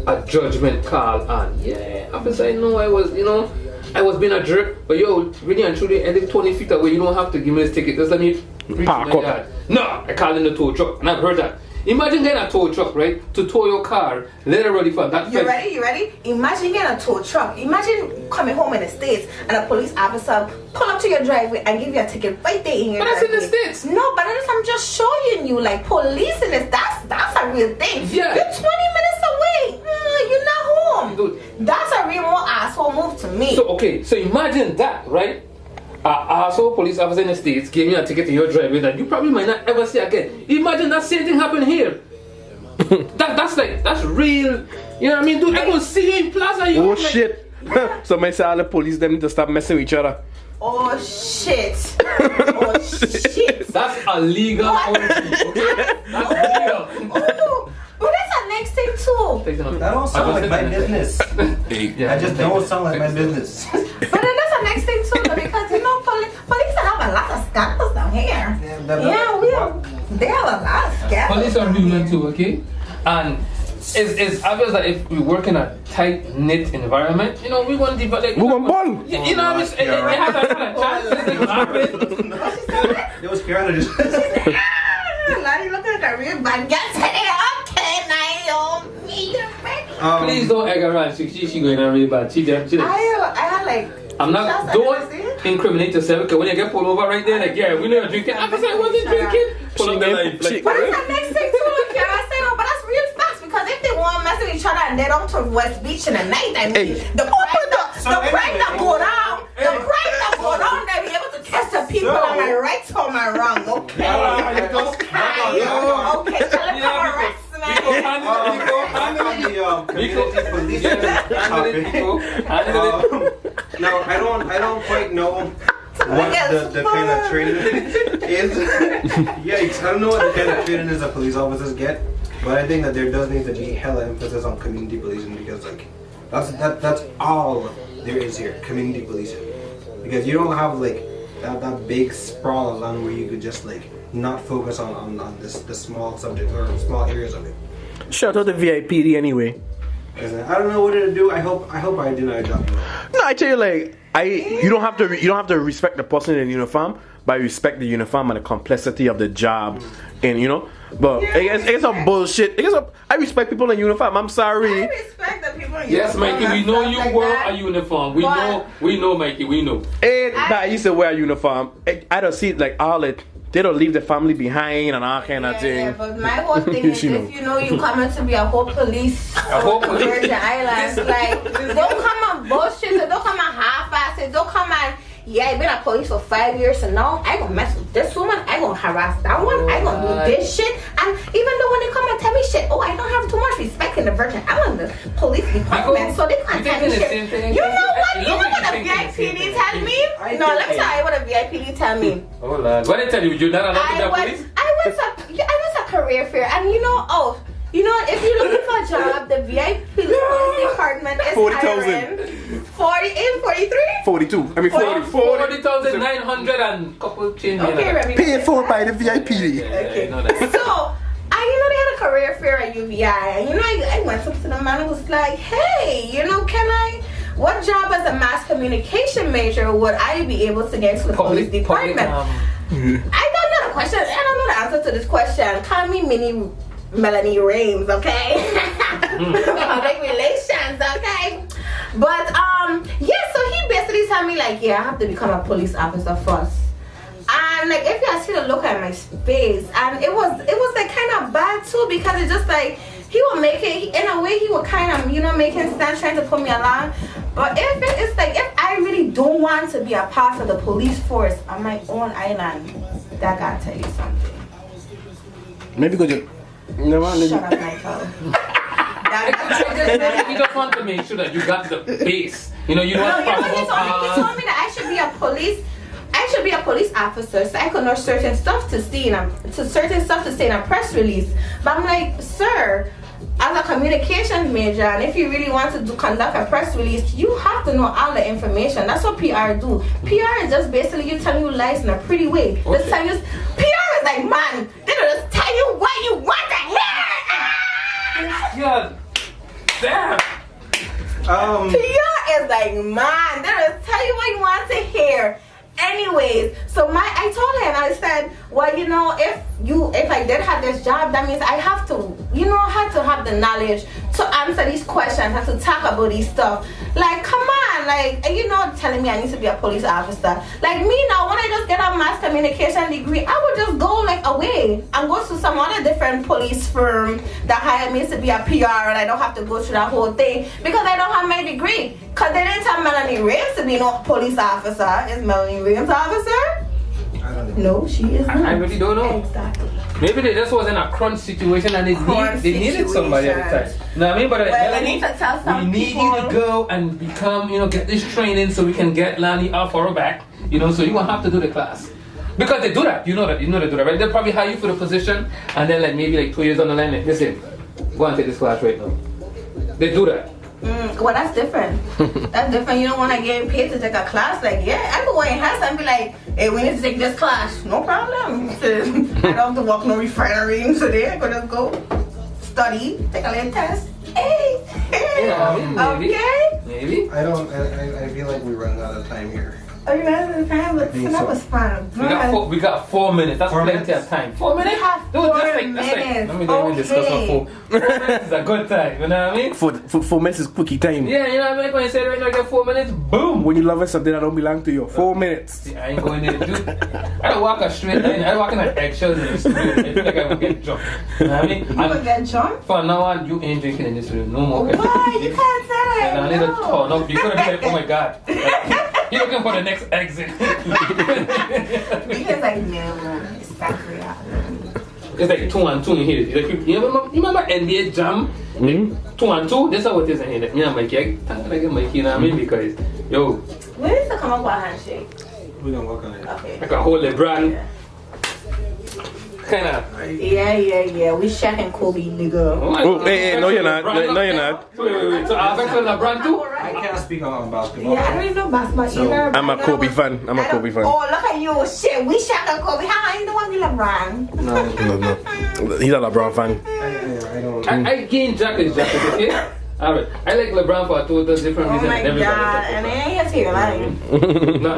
a judgment call on. Yeah, officer, I know I was being a jerk, but yo, really and truly, I live 20 feet away. You don't have to give me this ticket. Just let me reach Park my up. yard. No, I called in the tow truck, and I've heard that. Imagine getting a tow truck, right, to tow your car literally from that You fence. ready? You ready? Imagine getting a tow truck. Imagine coming home in the States and a police officer pull up to your driveway and give you a ticket right there in your But that's in driveway. the States. No, but I'm just showing you, like, police in this, that's a real thing. Yeah. You're 20 minutes away. You're not home. Dude. That's a real more asshole move to me. So imagine that, right? Asshole police officer in the States gave you a ticket to your driveway that you probably might not ever see again. Imagine that same thing happen here. that's real. You know what I mean, dude? I gonna see you in plaza. You Oh like, shit. Somebody say all the police them need to stop messing with each other. Oh shit. Oh shit. That's illegal. What? That's illegal. Oh, but that's our next thing too. That don't sound like my business. Yeah, I just don't sound like my business. But then that's the next thing too, though, because police have a lot of scandals down here. They have a lot of scandals. Police are human too, okay? And it's obvious that if we work in a tight knit environment, we want to develop. We want ball. It has a chance to happen. It was Kiara just. Lottie looking like a real bad guy today. Okay, Naomi. Please don't egg her on. She going on really bad. She I had like. I'm not. Don't incriminate yourself because when you get pulled over right there, like, yeah, we know you're drinking. I wasn't drinking. Pull up the light. But that's the next thing too, like Kiara said, no, but that's real facts because if they want to mess with each other and they don't to West Beach in the night, I mean, the crime that go down, they be able to test the people on my right or my wrong, okay? Okay, tell them come arrest me. Now I don't quite know what the kind of training is. Yikes! I don't know what the kind of training is that police officers get, but I think that there does need to be hella emphasis on community policing because like that's all there is here, community policing. Because you don't have like that big sprawl of land where you could just like not focus on the small subjects or small areas of it. Shout out to VIPD anyway. I don't know what to do. I hope I did not job. No, I tell you, like, you don't have to respect the person in the uniform, but respect the uniform and the complexity of the job, and But it's some bullshit. I respect people in uniform. I'm sorry. I respect the people in Yes, uniform. Mikey, we know you like wear that. a uniform. We know, Mikey, we know. And that I used to wear a uniform. I don't see like all it. They don't leave the family behind and all kind of thing. Yeah, but my whole thing is, if you know you coming to be a whole police Virgin Islands, like, don't come on bullshit, so don't come on half-ass, don't come on, yeah, I've been a police for 5 years, so now I gonna mess with this woman, I gonna harass that one, I gonna do this shit, and even though when they come and tell me shit, oh, I don't have too much respect in the Virgin Islands police department, so they can't tell me shit. You know what? You know what a VIPD tell me? No, let me tell you what a VIPD tell me. Oh, Lord. What did they tell you? You're not allowed to be a police? I went to career fair, and if you're looking for a job, the VIP police department is 40,000. 43? 42. I mean 40. 40,900 and couple change. Okay, Remy. Paid for by the VIP. Okay. I know that. So, they had a career fair at UVI, and I went up to the man and was like, hey, what job as a mass communication major would I be able to get to the police department? I don't know the question. I don't know the answer to this question. Call me Mini Melanie Rames, okay? Public relations, okay? But so he basically told me like, yeah, I have to become a police officer first. And like, if you see the look at my face, and it was like kind of bad too, because it's just like he would make it in a way, he would kind of making sense, trying to put me along. But if I really don't want to be a part of the police force on my own island, that gotta tell you something. Maybe because you. Shut up, Michael. You just want to make sure that you got the base. You don't He told me that I should be a police officer, so I could know certain stuff to say in a press release. But I'm like, sir, as a communications major, and if you really want to conduct a press release, you have to know all the information. That's what PR do. PR is just basically you telling you lies in a pretty way. Okay. PR is like, man, they don't just tell you what you want to hear. God damn. PR is like, man, they don't just tell you what you want to hear. Anyways, so I told him, I said, well, if I did have this job, that means I have to, I have to have the knowledge to answer these questions, have to talk about these stuff. Like, come on, like, telling me I need to be a police officer. Like me now, when I just get a mass communication degree, I would just go like away and go to some other different police firm that hired me to be a PR, and I don't have to go through that whole thing because I don't have my degree. Because they didn't tell Melanie Rames to be no police officer. Is Melanie Rames officer? I don't know. No, she is not. I really don't know. Exactly. Maybe they just was in a crunch situation and they needed somebody at the time. You know what I mean? But Well, I need to tell some we need people. you to go and become, get this training so we can get Lani off our back. So you won't have to do the class. Because they do that. You know they do that, right? They'll probably hire you for the position and then maybe 2 years on the line, listen, go and take this class right now. They do that. Well, that's different. That's different. You don't want to get paid to take a class. Like, yeah, I could go in house and be like, hey, we need to take this class. No problem. I don't have to walk no refinery today. I could just go study, take a little test. Hey. Yeah, maybe. Okay. Maybe. I feel like we're running out of time here. Oh, you know, that was fun. We got 4 minutes. That's plenty of time. 4 minutes? We have Dude, 4 that's like, minutes. let me even discuss on 4. 4 minutes is a good time, you know what I mean? 4 minutes is quickie time. Yeah, you know what I mean? When you say right now, get 4 minutes, boom! When you loving something that don't belong to you, 4 minutes. See, I ain't going there to do. I don't walk a straight line. I walk in like eggshells in the studio. I feel like I would get jumped. You know what I mean? You would get jumped? From now on, you ain't drinking in this room. No more. Why? You can't say that. And I need to turn up. You're gonna be like, oh my god. You're looking for the next exit. Because like, no, it's factory out. It's like 2 and 2 in here. You remember NBA Jam? 2 and 2? That's how it is in here. Me and Mikey, I get Mikey, you know what I mean? Because, yo, We need to come up with a handshake. We're gonna work on it. Okay. I can hold LeBron. Yeah. Kind of. Yeah. We Shaq and Kobe, nigga. Oh, hey, no, you're not. No, you're not. Wait. So I'll for LeBron too? I can't speak on basketball. Yeah, I don't even know basketball either. I'm a Kobe fan. Oh, look at you. Shit, we Shaq and Kobe. How are you the one with LeBron? No. He's a LeBron fan. I don't. I gained jackets, okay? I Alright, I like LeBron for a total different Oh reason my than god, everybody and else. then he has hairline.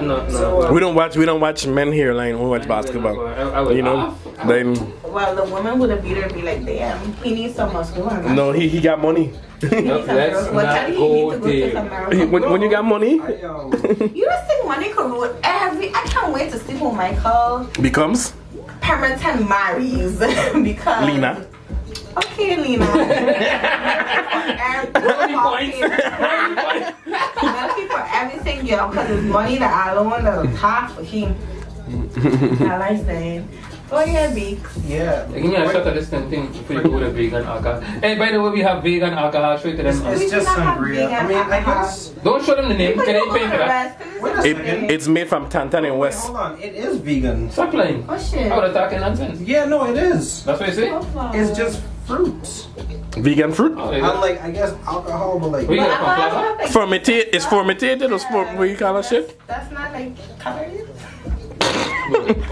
No. So, We don't watch men hairline. We watch basketball. I would You know, laugh. then Well, the woman with a beater be like, damn, he needs some muscle. no, he got money. No, let's What not time do you go need to go to there. some marathon? When you got money, I, You don't think money could ruin every? I can't wait to sleep with Michael. becomes Permanent marries because Lena. Okay, Lena. Brownie points. Thank for everything, yo, because it's money that I don't want to talk for him. I like saying. Oh yeah, Beaks. yeah. Give me a shot of this thing before you go to vegan alcohol. Hey, by the way, we have vegan alcohol. Show it to them. It's just sangria. I mean, I guess. Don't show them the name. Can they pay for that? Wait a second. It's made from Tantan and Wait, West. hold on. It is vegan. Stop playing. Oh shit. I would have talking nonsense. Yeah, no, it is. That's what you say? It's just fruits. Vegan fruit. Oh, And like, I guess alcohol, but like. We got a complete. Fermented. It's fermented or what you call that shit? That's not like calories.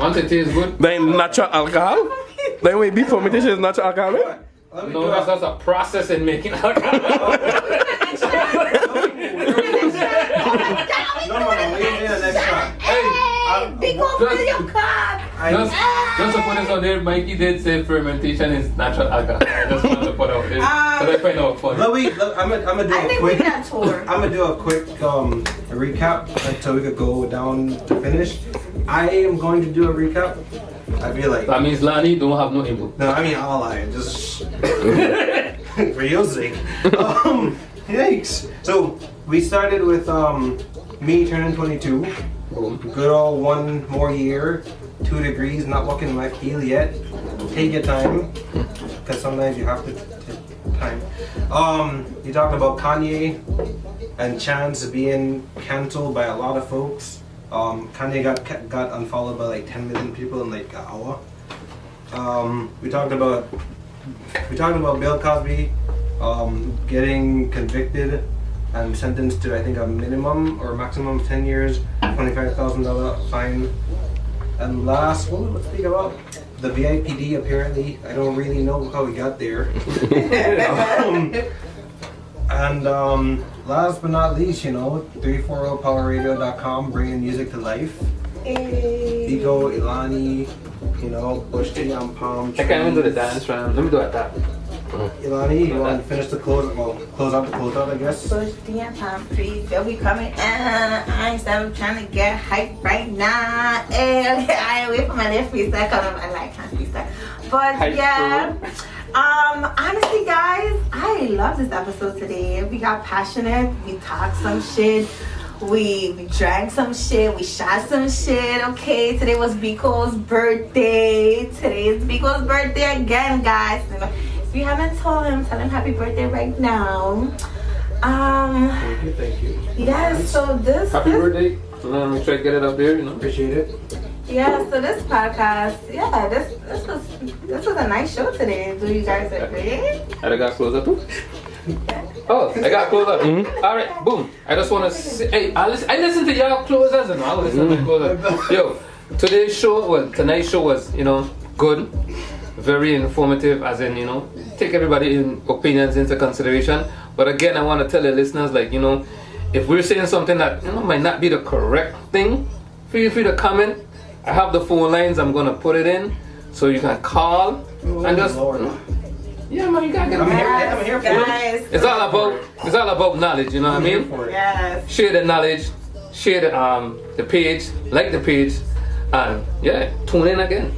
Once it tastes good. Then natural alcohol. Then when beef fermentation is natural alcohol. Right? Let me No, do that's a, just a process in making alcohol. no, leave me the next shot. Hey, Big old just- video card. just to put this on there, Mikey did say fermentation is natural alcohol. I just wanted to put out there. Because I find out funny. I'm gonna do I a think we quick. can tour. I'm gonna do a quick recap so we could go down to finish. I am going to do a recap. I feel like. That means Lani don't have no input. No, I mean all I just for your sake. Yikes! So we started with me turning 22. Boom. Good old 1 more year, 2 degrees, not walking my heel yet. Take your time, because sometimes you have to take time. You talked about Kanye and Chance being cancelled by a lot of folks. Kanye got unfollowed by like 10 million people in like an hour. We talked about Bill Cosby getting convicted and sentenced to I think a minimum or maximum of 10 years, $25,000 fine. And last, what did we speak about? The VIPD apparently. I don't really know how we got there. Last but not least, 340powerradio.com, bringing music to life. Ego, Ilani, Bush Tea on Palm Tree. I can't even do the dance round. Let me do it that. Ilani, you want to finish the close out the closeout, I guess? Bush tea and palm trees, yeah, we coming. I ain't stop trying to get hype right now. I wait for my left freestyle because I like kind of freestyle. But Hype yeah, honestly, guys, I love this episode today. We got passionate. We talked some shit. We drank some shit. We shot some shit. Okay, today was Biko's birthday. Today is Biko's birthday again, guys. If you haven't told him, tell him happy birthday right now. Thank you. Yes, so this Happy birthday. Let me try to get it up there, Appreciate it. yeah, so this podcast, yeah, this was a nice show today. Do you guys agree? I got close up too. Oh, I got close up. All right, boom. I just want to say, hey, I listen to y'all closers and I'll listen to closers. Yo, tonight's show was, good, very informative, as in, take everybody's opinions into consideration. But again, I want to tell the listeners, if we're saying something that, might not be the correct thing, feel free to comment. I have the phone lines, I'm going to put it in, so you can call and just... Yeah, man, you gotta get I'm them. here for it. Guys, It's all about knowledge, you know what I mean? yes. Share the knowledge, share the page, like the page, and yeah, tune in again.